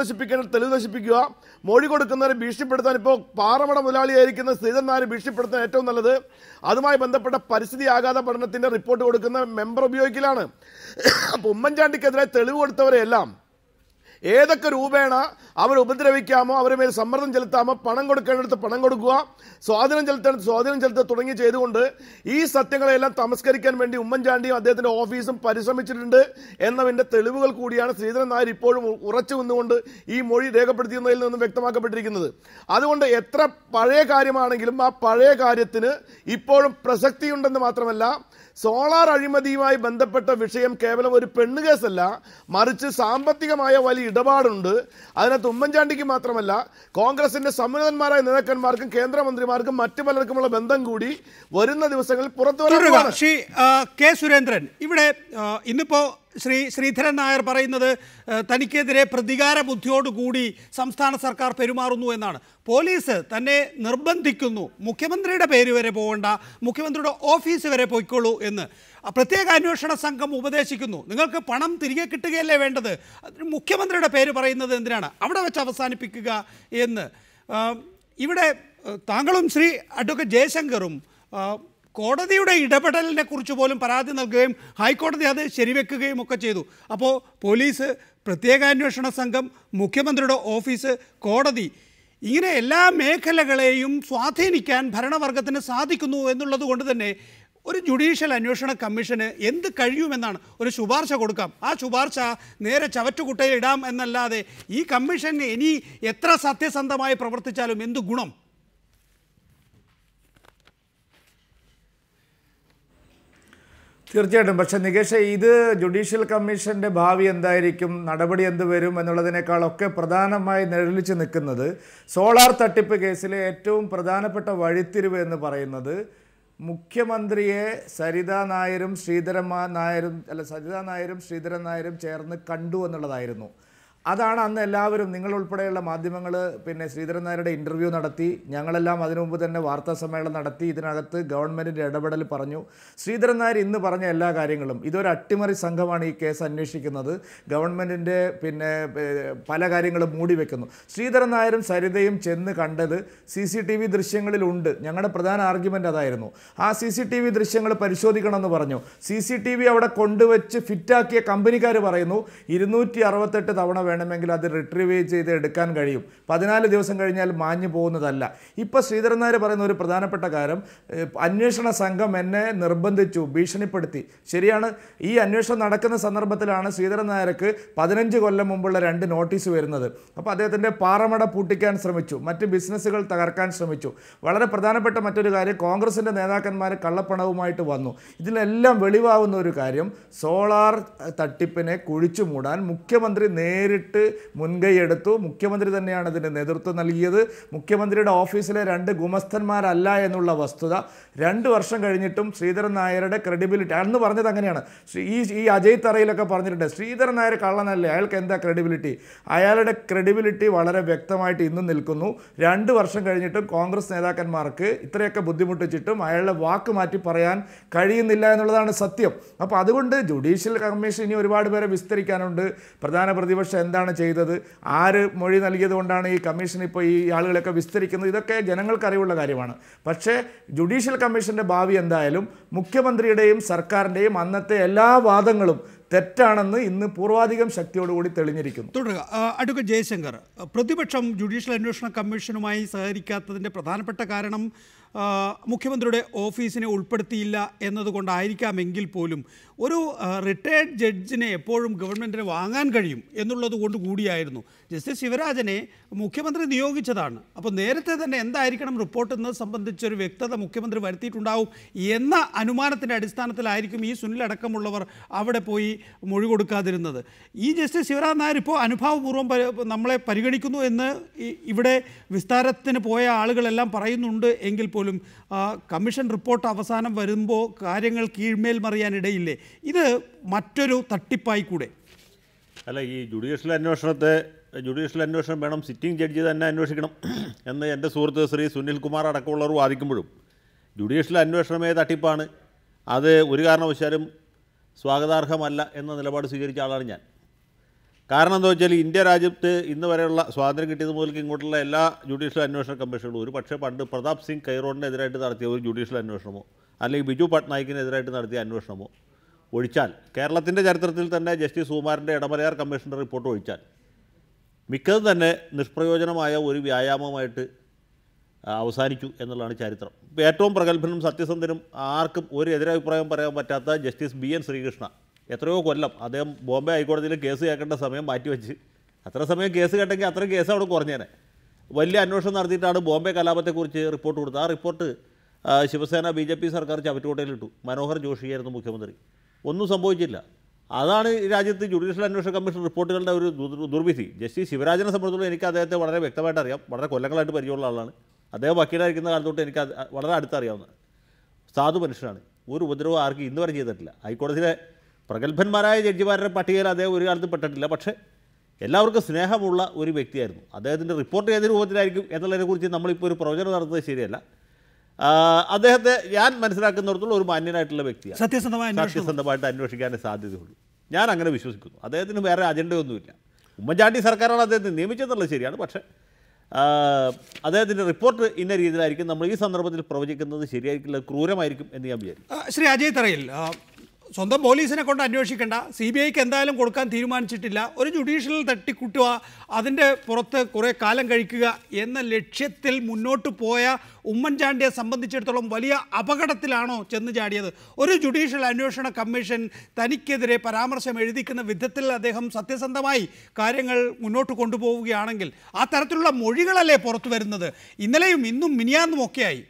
നശിപ്പിക്കുക, മൊഴി കൊടുക്കുന്നവരെ ഭീഷണിപ്പെടുത്താൻ. ഇപ്പോൾ പാറമട മുതലാളിയായിരിക്കുന്ന ശ്രീധരൻ നായർ ഭീഷണിപ്പെടുത്താൻ ഏറ്റവും നല്ലത് അതുമായി ബന്ധപ്പെട്ട പരിസ്ഥിതി ആഘാത പഠനത്തിന്റെ റിപ്പോർട്ട് കൊടുക്കുന്ന മെമ്പർ ഉപയോഗിക്കലാണ്. അപ്പോൾ ഉമ്മൻചാണ്ടിക്കെതിരെ തെളിവ് കൊടുത്തവരെയെല്ലാം ഏതൊക്കെ രൂപേണ അവർ ഉപദ്രവിക്കാമോ, അവരുടെ മേൽ സമ്മർദ്ദം ചെലുത്താമോ, പണം കൊടുക്കേണ്ടടുത്ത് പണം കൊടുക്കുക, സ്വാധീനം ചെലുത്തുക തുടങ്ങി ചെയ്തുകൊണ്ട് ഈ സത്യങ്ങളെല്ലാം തമസ്കരിക്കാൻ വേണ്ടി ഉമ്മൻചാണ്ടിയും അദ്ദേഹത്തിന്റെ ഓഫീസും പരിശ്രമിച്ചിട്ടുണ്ട് എന്നതിന്റെ തെളിവുകൾ കൂടിയാണ് ശ്രീധരൻ നായർ ഇപ്പോഴും ഉറച്ചു നിന്നുകൊണ്ട് ഈ മൊഴി രേഖപ്പെടുത്തിയതിൽ നിന്നും വ്യക്തമാക്കപ്പെട്ടിരിക്കുന്നത്. അതുകൊണ്ട് എത്ര പഴയ കാര്യമാണെങ്കിലും ആ പഴയ കാര്യത്തിന് ഇപ്പോഴും പ്രസക്തിയുണ്ടെന്ന് മാത്രമല്ല, സോളാർ അഴിമതിയുമായി ബന്ധപ്പെട്ട വിഷയം കേവലം ഒരു പെണ്ണുകേസല്ല, മറിച്ച് സാമ്പത്തികമായ വലിയ ഇടപാടുണ്ട്. അതിനകത്ത് ഉമ്മൻചാണ്ടിക്ക് മാത്രമല്ല കോൺഗ്രസിന്റെ സമുന്നതന്മാരായ നേതാക്കന്മാർക്കും കേന്ദ്രമന്ത്രിമാർക്കും മറ്റു പലർക്കുമുള്ള ബന്ധം കൂടി വരുന്ന ദിവസങ്ങളിൽ പുറത്തു വരാൻ. ശ്രീ കെ സുരേന്ദ്രൻ, ഇവിടെ ഇന്നിപ്പോ ശ്രീധരൻ നായർ പറയുന്നത് തനിക്കെതിരെ പ്രതികാര ബുദ്ധിയോടുകൂടി സംസ്ഥാന സർക്കാർ പെരുമാറുന്നു എന്നാണ്. പോലീസ് തന്നെ നിർബന്ധിക്കുന്നു, മുഖ്യമന്ത്രിയുടെ പേര് വരെ പോകണ്ട, മുഖ്യമന്ത്രിയുടെ ഓഫീസ് വരെ പോയിക്കോളൂ എന്ന്. പ്രത്യേക അന്വേഷണ സംഘം ഉപദേശിക്കുന്നു. നിങ്ങൾക്ക് പണം തിരികെ കിട്ടുകയല്ലേ വേണ്ടത്, മുഖ്യമന്ത്രിയുടെ പേര് പറയുന്നത് എന്തിനാണ്, അവിടെ വെച്ച് അവസാനിപ്പിക്കുക എന്ന്. ഇവിടെ താങ്കളും ശ്രീ അഡ്വക്കേറ്റ് ജയശങ്കറും കോടതിയുടെ ഇടപെടലിനെ കുറിച്ച് പോലും പരാതി നൽകുകയും ഹൈക്കോടതി അത് ശരിവെക്കുകയും ഒക്കെ ചെയ്തു. അപ്പോൾ പോലീസ്, പ്രത്യേക അന്വേഷണ സംഘം, മുഖ്യമന്ത്രിയുടെ ഓഫീസ്, കോടതി, ഇങ്ങനെ എല്ലാ മേഖലകളെയും സ്വാധീനിക്കാൻ ഭരണവർഗത്തിന് സാധിക്കുന്നു എന്നുള്ളത് കൊണ്ട് തന്നെ ഒരു ജുഡീഷ്യൽ അന്വേഷണ കമ്മീഷന് എന്ത് കഴിയുമെന്നാണ്. ഒരു ശുപാർശ കൊടുക്കാം, ആ ശുപാർശ നേരെ ചവറ്റുകുട്ടയിൽ ഇടാം എന്നല്ലാതെ ഈ കമ്മീഷൻ ഇനി എത്ര സത്യസന്ധമായി പ്രവർത്തിച്ചാലും എന്ത് ഗുണം? തീർച്ചയായിട്ടും. പക്ഷേ നികേഷ്, ഇത് ജുഡീഷ്യൽ കമ്മീഷൻ്റെ ഭാവി എന്തായിരിക്കും, നടപടി എന്ത് വരും എന്നുള്ളതിനേക്കാളൊക്കെ പ്രധാനമായി നിഴലിച്ച് നിൽക്കുന്നത് സോളാർ തട്ടിപ്പ് കേസിലെ ഏറ്റവും പ്രധാനപ്പെട്ട വഴിത്തിരിവ് എന്ന് പറയുന്നത് മുഖ്യമന്ത്രിയെ സരിതാ നായരും ശ്രീധരൻ നായരും ചേർന്ന് കണ്ടു എന്നുള്ളതായിരുന്നു. അതാണ് അന്ന് എല്ലാവരും, നിങ്ങളുൾപ്പെടെയുള്ള മാധ്യമങ്ങൾ പിന്നെ ശ്രീധരൻ നായരുടെ ഇൻ്റർവ്യൂ നടത്തി, ഞങ്ങളെല്ലാം അതിനു മുമ്പ് തന്നെ വാർത്താ സമ്മേളനം നടത്തി, ഇതിനകത്ത് ഗവൺമെൻറ്റിൻ്റെ ഇടപെടൽ പറഞ്ഞു. ശ്രീധരൻ നായർ ഇന്ന് പറഞ്ഞ എല്ലാ കാര്യങ്ങളും, ഇതൊരു അട്ടിമറി സംഘമാണ് ഈ കേസ് അന്വേഷിക്കുന്നത്, ഗവൺമെൻറ്റിൻ്റെ പിന്നെ പല കാര്യങ്ങളും മൂടി വെക്കുന്നു. ശ്രീധരൻ നായരും സരിതയും ചെന്ന് കണ്ടത് CCTV ദൃശ്യങ്ങളിലുണ്ട്. ഞങ്ങളുടെ പ്രധാന ആർഗ്യുമെൻ്റ് അതായിരുന്നു. ആ CCTV ദൃശ്യങ്ങൾ പരിശോധിക്കണമെന്ന് പറഞ്ഞു. CCTV അവിടെ കൊണ്ടുവച്ച് ഫിറ്റാക്കിയ കമ്പനിക്കാർ പറയുന്നു 268 തവണ വേണമെങ്കിൽ അത് റിട്രീവ് ചെയ്ത് എടുക്കാൻ കഴിയും, 14 ദിവസം കഴിഞ്ഞാൽ മാഞ്ഞു പോകുന്നതല്ല. ഇപ്പോൾ ശ്രീധരൻ നായർ പറയുന്ന ഒരു പ്രധാനപ്പെട്ട കാര്യം, അന്വേഷണ സംഘം എന്നെ നിർബന്ധിച്ചു, ഭീഷണിപ്പെടുത്തി. ശരിയാണ്. ഈ അന്വേഷണം നടക്കുന്ന സന്ദർഭത്തിലാണ് ശ്രീധരൻ നായർക്ക് 15 കൊല്ലം മുമ്പുള്ള 2 നോട്ടീസ് വരുന്നത്. അപ്പോൾ അദ്ദേഹത്തിൻ്റെ പാറമട പൂട്ടിക്കാൻ ശ്രമിച്ചു, മറ്റ് ബിസിനസ്സുകൾ തകർക്കാൻ ശ്രമിച്ചു. വളരെ പ്രധാനപ്പെട്ട മറ്റൊരു കാര്യം, കോൺഗ്രസിൻ്റെ നേതാക്കന്മാർ കള്ളപ്പണവുമായിട്ട് വന്നു. ഇതിലെല്ലാം വെളിവാകുന്ന ഒരു കാര്യം, സോളാർ തട്ടിപ്പിനെ കുഴിച്ചു മൂടാൻ മുഖ്യമന്ത്രി നേരിട്ട് മുൻകൈയെടുത്തു. മുഖ്യമന്ത്രി തന്നെയാണ് ഇതിന് നേതൃത്വം നൽകിയത്. മുഖ്യമന്ത്രിയുടെ ഓഫീസിലെ 2 ഗുമസ്തന്മാരല്ല എന്നുള്ള വസ്തുത 2 വർഷം കഴിഞ്ഞിട്ടും ശ്രീധരൻ നായരുടെ ക്രെഡിബിലിറ്റി, അന്ന് പറഞ്ഞത് അങ്ങനെയാണ്. ഈ അജയ് തറയിലൊക്കെ പറഞ്ഞിട്ടുണ്ട്, ശ്രീധരൻ നായർ കള്ളനല്ലേ, അയാൾക്ക് എന്താ ക്രെഡിബിലിറ്റി. അയാളുടെ ക്രെഡിബിലിറ്റി വളരെ വ്യക്തമായിട്ട് ഇന്നും നിൽക്കുന്നു. 2 വർഷം കഴിഞ്ഞിട്ടും കോൺഗ്രസ് നേതാക്കന്മാർക്ക് ഇത്രയൊക്കെ ബുദ്ധിമുട്ടിച്ചിട്ടും അയാളുടെ വാക്ക് മാറ്റി പറയാൻ കഴിയുന്നില്ല എന്നുള്ളതാണ് സത്യം. അപ്പോൾ അതുകൊണ്ട് ജുഡീഷ്യൽ കമ്മീഷൻ ഇനി ഒരുപാട് പേരെ വിസ്തരിക്കാനുണ്ട്. പ്രധാന പ്രതിപക്ഷം എന്താണ് ചെയ്തത്, ആര് മൊഴി നൽകിയത് കൊണ്ടാണ് ഈ കമ്മീഷൻ ഇപ്പോൾ ഈ ആളുകളൊക്കെ വിസ്തരിക്കുന്നത്, ഇതൊക്കെ ജനങ്ങൾക്ക് അറിവുള്ള കാര്യമാണ്. പക്ഷേ ജുഡീഷ്യൽ കമ്മീഷൻ്റെ ഭാവി എന്തായാലും മുഖ്യമന്ത്രിയുടെയും സർക്കാരിൻ്റെയും അന്നത്തെ എല്ലാ വാദങ്ങളും തെറ്റാണെന്ന് ഇന്ന് പൂർവാധികം ശക്തിയോടുകൂടി തെളിഞ്ഞിരിക്കുന്നു. തുടരുക. അഡ്വക്കേറ്റ് ജയശങ്കർ, പ്രതിപക്ഷം ജുഡീഷ്യൽ അന്വേഷണ കമ്മീഷനുമായി സഹകരിക്കാത്തതിൻ്റെ പ്രധാനപ്പെട്ട കാരണം മുഖ്യമന്ത്രിയുടെ ഓഫീസിനെ ഉൾപ്പെടുത്തിയില്ല എന്നതുകൊണ്ടായിരിക്കാമെങ്കിൽ പോലും ഒരു റിട്ടയർഡ് ജഡ്ജിനെ എപ്പോഴും ഗവൺമെൻറ്റിന് വാങ്ങാൻ കഴിയും എന്നുള്ളത് കൊണ്ട് കൂടിയായിരുന്നു. ജസ്റ്റിസ് ശിവരാജനെ മുഖ്യമന്ത്രി നിയോഗിച്ചതാണ്. അപ്പോൾ നേരത്തെ തന്നെ എന്തായിരിക്കണം റിപ്പോർട്ട് എന്നത് സംബന്ധിച്ചൊരു വ്യക്തത മുഖ്യമന്ത്രി വരുത്തിയിട്ടുണ്ടാവും എന്ന അനുമാനത്തിൻ്റെ അടിസ്ഥാനത്തിലായിരിക്കും ഈ സുനിൽ അടക്കമുള്ളവർ അവിടെ പോയി മൊഴി കൊടുക്കാതിരുന്നത്. ഈ ജസ്റ്റിസ് ശിവരാജ് നായർ ഇപ്പോൾ അനുഭാവപൂർവ്വം നമ്മളെ പരിഗണിക്കുന്നു എന്ന് ഇവിടെ വിസ്താരത്തിന് പോയ ആളുകളെല്ലാം പറയുന്നുണ്ട് എങ്കിൽ പോലും കമ്മീഷൻ റിപ്പോർട്ട് അവസാനം വരുമ്പോൾ കാര്യങ്ങൾ കീഴ്മേൽ മറിയാനിടയില്ലേ? ഇത് മറ്റൊരു തട്ടിപ്പായി കൂടെ? അല്ല, ഈ ജുഡീഷ്യൽ അന്വേഷണം വേണം, സിറ്റിംഗ് ജഡ്ജി തന്നെ അന്വേഷിക്കണം എന്ന് എൻ്റെ സുഹൃത്ത് ശ്രീ സുനിൽകുമാർ അടക്കമുള്ളവർ വാദിക്കുമ്പോഴും ജുഡീഷ്യൽ അന്വേഷണമേ തട്ടിപ്പാണ്, അത് ഒരു കാരണവശാലും സ്വാഗതാർഹമല്ല എന്ന നിലപാട് സ്വീകരിച്ച ആളാണ് ഞാൻ. കാരണം എന്താ വെച്ചാൽ ഇന്ത്യ രാജ്യത്ത് ഇന്ന് വരെയുള്ള സ്വാതന്ത്ര്യം കിട്ടിയത് മുതൽക്ക് ഇങ്ങോട്ടുള്ള എല്ലാ ജുഡീഷ്യൽ അന്വേഷണ കമ്മീഷനുകളും ഒരു പക്ഷേ പണ്ട് പ്രതാപ് സിംഗ് കൈറോഡിനെതിരായിട്ട് നടത്തിയ ഒരു ജുഡീഷ്യൽ അന്വേഷണമോ അല്ലെങ്കിൽ ബിജു പട്നായിക്കിനെതിരായിട്ട് നടത്തിയ അന്വേഷണമോ ഒഴിച്ചാൽ, കേരളത്തിൻ്റെ ചരിത്രത്തിൽ തന്നെ ജസ്റ്റിസ് സുകുമാരൻ്റെ ഇടമലയാർ കമ്മീഷൻ്റെ റിപ്പോർട്ട് ഒഴിച്ചാൽ മിക്കതും തന്നെ നിഷ്പ്രയോജനമായ ഒരു വ്യായാമമായിട്ട് അവസാനിച്ചു എന്നുള്ളതാണ് ചരിത്രം. ഇപ്പോൾ ഏറ്റവും പ്രഗത്ഭനും സത്യസന്ധനും ആർക്കും ഒരു എതിരഭിപ്രായം പറയാൻ പറ്റാത്ത ജസ്റ്റിസ് BN ശ്രീകൃഷ്ണ എത്രയോ കൊല്ലം അദ്ദേഹം ബോംബെ ഹൈക്കോടതിയിൽ കേസ് കേൾക്കേണ്ട സമയം മാറ്റിവെച്ച്, അത്ര സമയം കേസ് കേട്ടെങ്കിൽ അത്രയും കേസ് അവിടെ കുറഞ്ഞേനെ, വലിയ അന്വേഷണം നടത്തിയിട്ടാണ് ബോംബെ കലാപത്തെക്കുറിച്ച് റിപ്പോർട്ട് കൊടുത്തത്. ആ റിപ്പോർട്ട് ശിവസേന BJP സർക്കാർ ചവറ്റുകൊട്ടയിലിട്ടു. മനോഹർ ജോഷിയായിരുന്നു മുഖ്യമന്ത്രി. ഒന്നും സംഭവിച്ചില്ല. അതാണ് രാജ്യത്ത് ജുഡീഷ്യൽ അന്വേഷണ കമ്മീഷൻ റിപ്പോർട്ടുകളുടെ ഒരു ദുർവിധി. ജസ്റ്റിസ് ശിവരാജനെ സംബന്ധിച്ചിടത്തോളം എനിക്ക് അദ്ദേഹത്തെ വളരെ വ്യക്തമായിട്ട് അറിയാം, വളരെ കൊല്ലങ്ങളായിട്ട് പരിചയമുള്ള ആളാണ്. അദ്ദേഹം വക്കീലായിരിക്കുന്ന കാലത്തോട്ട് എനിക്ക് വളരെ അടുത്തറിയാവുന്നതാണ്. സാധു മനുഷ്യനാണ്. ഒരു ഉപദ്രവം ആർക്കും ഇന്ന് വരെ ചെയ്തിട്ടില്ല. ഹൈക്കോടതിയിലെ പ്രഗത്ഭന്മാരായ ജഡ്ജിമാരുടെ പട്ടികയിൽ അദ്ദേഹം ഒരു കാലത്ത് പെട്ടിട്ടില്ല. പക്ഷേ എല്ലാവർക്കും സ്നേഹമുള്ള ഒരു വ്യക്തിയായിരുന്നു. അദ്ദേഹത്തിൻ്റെ റിപ്പോർട്ട് ഏത് രൂപത്തിലായിരിക്കും എന്നുള്ളതിനെക്കുറിച്ച് നമ്മളിപ്പോൾ ഒരു പ്രവചനം നടത്തുന്നത് ശരിയല്ല. അദ്ദേഹത്തെ ഞാൻ മനസ്സിലാക്കുന്നിടത്തോളം ഒരു മാന്യനായിട്ടുള്ള വ്യക്തിയാണ്. സത്യസന്ധമായിട്ട് അന്വേഷിക്കാനേ സാധ്യതയുള്ളൂ. ഞാൻ അങ്ങനെ വിശ്വസിക്കുന്നു. അദ്ദേഹത്തിന് വേറെ അജണ്ടയൊന്നുമില്ല. ഉമ്മൻചാണ്ടി സർക്കാരാണ് അദ്ദേഹത്തെ നിയമിച്ചതെന്നുള്ളത് ശരിയാണ്. പക്ഷേ അദ്ദേഹത്തിൻ്റെ റിപ്പോർട്ട് ഇന്ന രീതിയിലായിരിക്കും. നമ്മൾ ഈ സന്ദർഭത്തിൽ പ്രവചിക്കുന്നത് ശരിയായിരിക്കില്ല, ക്രൂരമായിരിക്കും എന്ന് ഞാൻ വിചാരിക്കും. ശ്രീ അജയ് തറയിൽ, സ്വന്തം പോലീസിനെ കൊണ്ട് അന്വേഷിക്കേണ്ട, CBIക്ക് എന്തായാലും കൊടുക്കാൻ തീരുമാനിച്ചിട്ടില്ല, ഒരു ജുഡീഷ്യൽ തട്ടിക്കൂട്ടുക, അതിൻ്റെ പുറത്ത് കുറേ കാലം കഴിക്കുക എന്ന ലക്ഷ്യത്തിൽ മുന്നോട്ട് പോയ ഉമ്മൻചാണ്ടിയെ സംബന്ധിച്ചിടത്തോളം വലിയ അപകടത്തിലാണോ ചെന്ന് ചാടിയത്? ഒരു ജുഡീഷ്യൽ അന്വേഷണ കമ്മീഷൻ തനിക്കെതിരെ പരാമർശം എഴുതിക്കുന്ന വിധത്തിൽ അദ്ദേഹം സത്യസന്ധമായി കാര്യങ്ങൾ മുന്നോട്ട് കൊണ്ടുപോവുകയാണെങ്കിൽ ആ തരത്തിലുള്ള മൊഴികളല്ലേ പുറത്തു വരുന്നത്? ഇന്നലെയും ഇന്നും മിനിയാന്നും ഒക്കെയായി.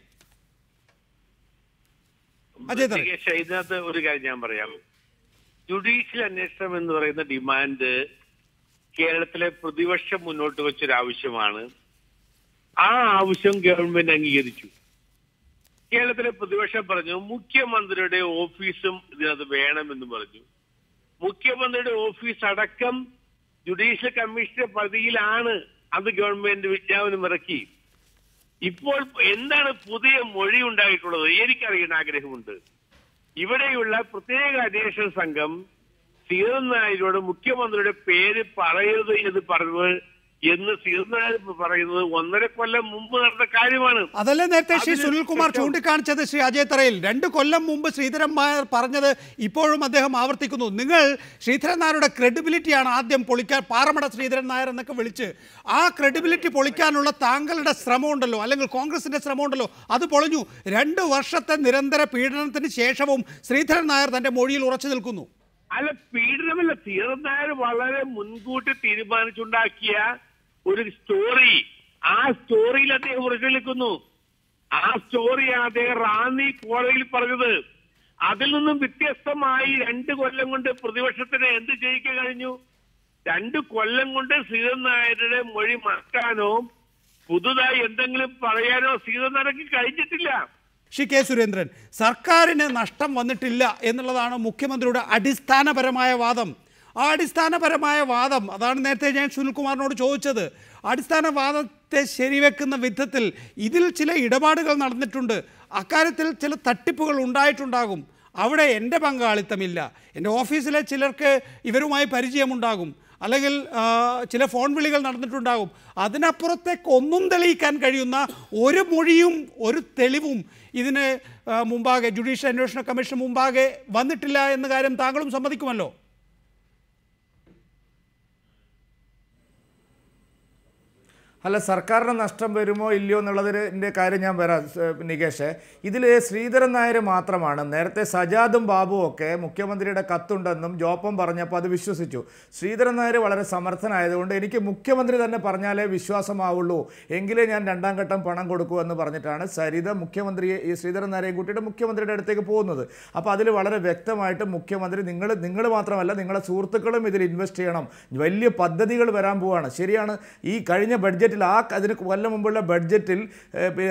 ഇതിനകത്ത് ഒരു കാര്യം ഞാൻ പറയാം. ജുഡീഷ്യൽ അന്വേഷണം എന്ന് പറയുന്ന ഡിമാൻഡ് കേരളത്തിലെ പ്രതിപക്ഷം മുന്നോട്ട് വെച്ചൊരാവശ്യമാണ്. ആ ആവശ്യം ഗവൺമെന്റ് അംഗീകരിച്ചു. കേരളത്തിലെ പ്രതിപക്ഷം പറഞ്ഞു മുഖ്യമന്ത്രിയുടെ ഓഫീസും ഇതിനകത്ത് വേണമെന്ന് പറഞ്ഞു. മുഖ്യമന്ത്രിയുടെ ഓഫീസ് അടക്കം ജുഡീഷ്യൽ കമ്മീഷന്റെ പരിധിയിലാണ്. അത് ഗവൺമെന്റ് വിജ്ഞാപനം ഇറക്കി. ഇപ്പോൾ എന്താണ് പുതിയ മൊഴി ഉണ്ടായിട്ടുള്ളത് എനിക്കറിയാൻ ആഗ്രഹമുണ്ട്. ഇവിടെയുള്ള പ്രത്യേക അന്വേഷണ സംഘം ശ്രീധരൻ നായരോട് മുഖ്യമന്ത്രിയുടെ പേര് പറയരുത് എന്ന് പറഞ്ഞത് എന്ന് ശ്രീധരൻ നായർ പറയുന്നത് 1.5 കൊല്ലം മുമ്പ് നടന്ന കാര്യമാണ്. അതല്ലേ നേരത്തെ ശ്രീ സുനിൽകുമാർ ചൂണ്ടിക്കാണിച്ചത്? ശ്രീ അജയ് തറയിൽ, 2 കൊല്ലം മുമ്പ് ശ്രീധരൻ നായർ പറഞ്ഞത് ഇപ്പോഴും അദ്ദേഹം ആവർത്തിക്കുന്നു. നിങ്ങൾ ശ്രീധരൻ നായരുടെ ക്രെഡിബിലിറ്റിയാണ് ആദ്യം പൊളിക്കാൻ, പാറമട ശ്രീധരൻ നായർ എന്നൊക്കെ വിളിച്ച് ആ ക്രെഡിബിലിറ്റി പൊളിക്കാനുള്ള താങ്കളുടെ ശ്രമമുണ്ടല്ലോ, അല്ലെങ്കിൽ കോൺഗ്രസിന്റെ ശ്രമമുണ്ടല്ലോ, അത് പൊളിഞ്ഞു. 2 വർഷത്തെ നിരന്തര പീഡനത്തിന് ശേഷവും ശ്രീധരൻ നായർ തന്റെ മൊഴിയിൽ ഉറച്ചു നിൽക്കുന്നു. അല്ല, പീഡനമല്ല. ശ്രീധരൻ നായർ വളരെ മുൻകൂട്ടി തീരുമാനിച്ചുണ്ടാക്കിയ ഒരു സ്റ്റോറി, ആ സ്റ്റോറിയിൽ അദ്ദേഹം ഉറച്ചു നിൽക്കുന്നു. ആ സ്റ്റോറിയാണ് അദ്ദേഹം റാന്നി കോടതിയിൽ പറഞ്ഞത്. അതിൽ നിന്നും വ്യത്യസ്തമായി 2 കൊല്ലം കൊണ്ട് പ്രതിപക്ഷത്തിന് എന്ത് ചെയ്യിക്കാൻ കഴിഞ്ഞു? 2 കൊല്ലം കൊണ്ട് ശ്രീധരൻ നായരുടെ മൊഴി മാറ്റാനോ പുതുതായി എന്തെങ്കിലും പറയാനോ ശ്രീധരൻ നായർക്ക് കഴിഞ്ഞിട്ടില്ല. ശ്രീ കെ സുരേന്ദ്രൻ, സർക്കാരിന് നഷ്ടം വന്നിട്ടില്ല എന്നുള്ളതാണ് മുഖ്യമന്ത്രിയുടെ അടിസ്ഥാനപരമായ വാദം. ആ അടിസ്ഥാനപരമായ വാദം, അതാണ് നേരത്തെ ഞാൻ സുനിൽകുമാറിനോട് ചോദിച്ചത്. അടിസ്ഥാനവാദത്തെ ശരിവെക്കുന്ന വിധത്തിൽ ഇതിൽ ചില ഇടപാടുകൾ നടന്നിട്ടുണ്ട്, അക്കാര്യത്തിൽ ചില തട്ടിപ്പുകൾ ഉണ്ടായിട്ടുണ്ടാകും, അവിടെ എൻ്റെ പങ്കാളിത്തമില്ല, എൻ്റെ ഓഫീസിലെ ചിലർക്ക് ഇവരുമായി പരിചയമുണ്ടാകും, അല്ലെങ്കിൽ ചില ഫോൺ വിളികൾ നടന്നിട്ടുണ്ടാകും, അതിനപ്പുറത്തേക്ക് ഒന്നും തെളിയിക്കാൻ കഴിയുന്ന ഒരു മൊഴിയും ഒരു തെളിവും ഇതിന് മുമ്പാകെ ജുഡീഷ്യൽ അന്വേഷണ കമ്മീഷൻ മുമ്പാകെ വന്നിട്ടില്ല എന്ന കാര്യം താങ്കളും സമ്മതിക്കുമല്ലോ? അല്ല, സർക്കാരിന് നഷ്ടം വരുമോ ഇല്ലയോ എന്നുള്ളതിൻ്റെ കാര്യം ഞാൻ വരാം നികേഷ്. ഇതിൽ ശ്രീധരൻ നായർ മാത്രമാണ്. നേരത്തെ സജാദും ബാബുവും ഒക്കെ മുഖ്യമന്ത്രിയുടെ കത്തുണ്ടെന്നും ജോപ്പം പറഞ്ഞപ്പോൾ അത് വിശ്വസിച്ചു. ശ്രീധരൻ നായർ വളരെ സമർത്ഥനായതുകൊണ്ട് എനിക്ക് മുഖ്യമന്ത്രി തന്നെ പറഞ്ഞാലേ വിശ്വാസമാവുള്ളൂ, എങ്കിലേ ഞാൻ 2ാം ഘട്ടം പണം കൊടുക്കൂ എന്ന് പറഞ്ഞിട്ടാണ് സരിത മുഖ്യമന്ത്രിയെ, ഈ ശ്രീധരൻ നായരെയും കൂട്ടിയിട്ട് മുഖ്യമന്ത്രിയുടെ അടുത്തേക്ക് പോകുന്നത്. അപ്പോൾ അതിൽ വളരെ വ്യക്തമായിട്ട് മുഖ്യമന്ത്രി നിങ്ങൾ മാത്രമല്ല നിങ്ങളുടെ സുഹൃത്തുക്കളും ഇതിൽ ഇൻവെസ്റ്റ് ചെയ്യണം, വലിയ പദ്ധതികൾ വരാൻ പോവുകയാണ്. ശരിയാണ്, ഈ കഴിഞ്ഞ ബഡ്ജറ്റിൽ അതിന് കൊല്ലം മുമ്പുള്ള ബഡ്ജറ്റിൽ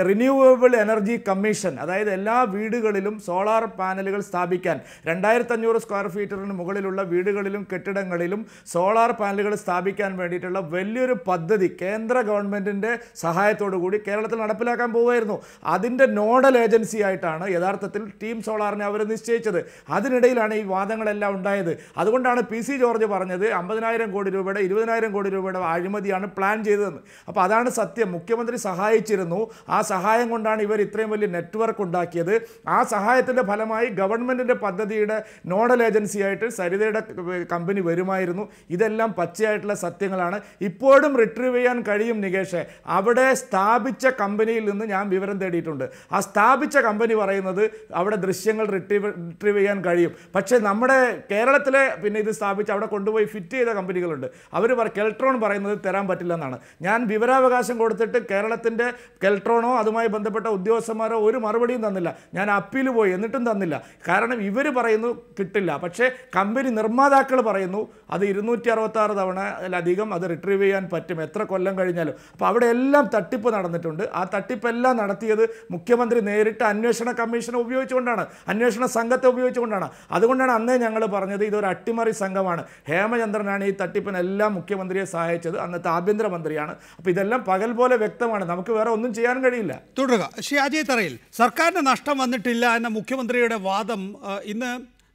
റിന്യൂവബിൾ എനർജി കമ്മീഷൻ, അതായത് എല്ലാ വീടുകളിലും സോളാർ പാനലുകൾ സ്ഥാപിക്കാൻ 2500 സ്ക്വയർ ഫീറ്റിന് മുകളിലുള്ള വീടുകളിലും കെട്ടിടങ്ങളിലും സോളാർ പാനലുകൾ സ്ഥാപിക്കാൻ വേണ്ടിയിട്ടുള്ള വലിയൊരു പദ്ധതി കേന്ദ്ര ഗവൺമെൻറ്റിൻ്റെ സഹായത്തോടു കൂടി കേരളത്തിൽ നടപ്പിലാക്കാൻ പോവുമായിരുന്നു. അതിൻ്റെ നോഡൽ ഏജൻസി ആയിട്ടാണ് യഥാർത്ഥത്തിൽ ടീം സോളാറിനെ അവർ നിശ്ചയിച്ചത്. അതിനിടയിലാണ് ഈ വാദങ്ങളെല്ലാം ഉണ്ടായത്. അതുകൊണ്ടാണ് PC ജോർജ് പറഞ്ഞത് 50,000 കോടി രൂപയുടെ 20,000 കോടി രൂപയുടെ അഴിമതിയാണ് പ്ലാൻ ചെയ്തതെന്ന്. അപ്പോൾ അതാണ് സത്യം. മുഖ്യമന്ത്രി സഹായിച്ചിരുന്നു. ആ സഹായം കൊണ്ടാണ് ഇവർ ഇത്രയും വലിയ നെറ്റ്വർക്ക് ഉണ്ടാക്കിയത്. ആ സഹായത്തിൻ്റെ ഫലമായി ഗവൺമെൻറ്റിൻ്റെ പദ്ധതിയുടെ നോഡൽ ഏജൻസിയായിട്ട് സരിതയുടെ കമ്പനി വരുമായിരുന്നു. ഇതെല്ലാം പച്ചയായിട്ടുള്ള സത്യങ്ങളാണ്. ഇപ്പോഴും റിട്രീവ് ചെയ്യാൻ കഴിയും നികേഷ്. അവിടെ സ്ഥാപിച്ച കമ്പനിയിൽ നിന്ന് ഞാൻ വിവരം തേടിയിട്ടുണ്ട്. ആ സ്ഥാപിച്ച കമ്പനി പറയുന്നത് അവിടെ ദൃശ്യങ്ങൾ റിട്രീവ് ചെയ്യാൻ കഴിയും. പക്ഷേ നമ്മുടെ കേരളത്തിലെ പിന്നെ ഇത് സ്ഥാപിച്ച് അവിടെ കൊണ്ടുപോയി ഫിറ്റ് ചെയ്ത കമ്പനികളുണ്ട്. അവർ കെൽട്രോൺ പറയുന്നത് തരാൻ പറ്റില്ല എന്നാണ്. ഞാൻ വിവരാവകാശം കൊടുത്തിട്ട് കേരളത്തിൻ്റെ കെൽട്രോണോ അതുമായി ബന്ധപ്പെട്ട ഉദ്യോഗസ്ഥന്മാരോ ഒരു മറുപടിയും തന്നില്ല. ഞാൻ അപ്പീൽ പോയി, എന്നിട്ടും തന്നില്ല. കാരണം ഇവർ പറയുന്നു കിട്ടില്ല, പക്ഷേ കമ്പനി നിർമ്മാതാക്കൾ പറയുന്നു അത് 266 തവണയിലധികം അത് റിട്രീവ് ചെയ്യാൻ പറ്റും, എത്ര കൊല്ലം കഴിഞ്ഞാലും. അപ്പോൾ അവിടെ എല്ലാം തട്ടിപ്പ് നടന്നിട്ടുണ്ട്. ആ തട്ടിപ്പെല്ലാം നടത്തിയത് മുഖ്യമന്ത്രി നേരിട്ട് അന്വേഷണ കമ്മീഷനെ ഉപയോഗിച്ചുകൊണ്ടാണ്, അന്വേഷണ സംഘത്തെ ഉപയോഗിച്ചുകൊണ്ടാണ്. അതുകൊണ്ടാണ് അന്നേ ഞങ്ങൾ പറഞ്ഞത് ഇതൊരു അട്ടിമറി സംഘമാണ്. ഹേമചന്ദ്രനാണ് ഈ തട്ടിപ്പിനെല്ലാം മുഖ്യമന്ത്രിയെ സഹായിച്ചത്, അന്നത്തെ ആഭ്യന്തരമന്ത്രിയാണ്. അപ്പോൾ ഇതെല്ലാം പകൽ പോലെ വ്യക്തമാണ്, നമുക്ക് വേറെ ഒന്നും ചെയ്യാൻ കഴിയില്ല. തുടരുക. ശ്രീ അജയ് തറയിൽ, സർക്കാരിന് നഷ്ടം വന്നിട്ടില്ല എന്ന മുഖ്യമന്ത്രിയുടെ വാദം ഇന്ന്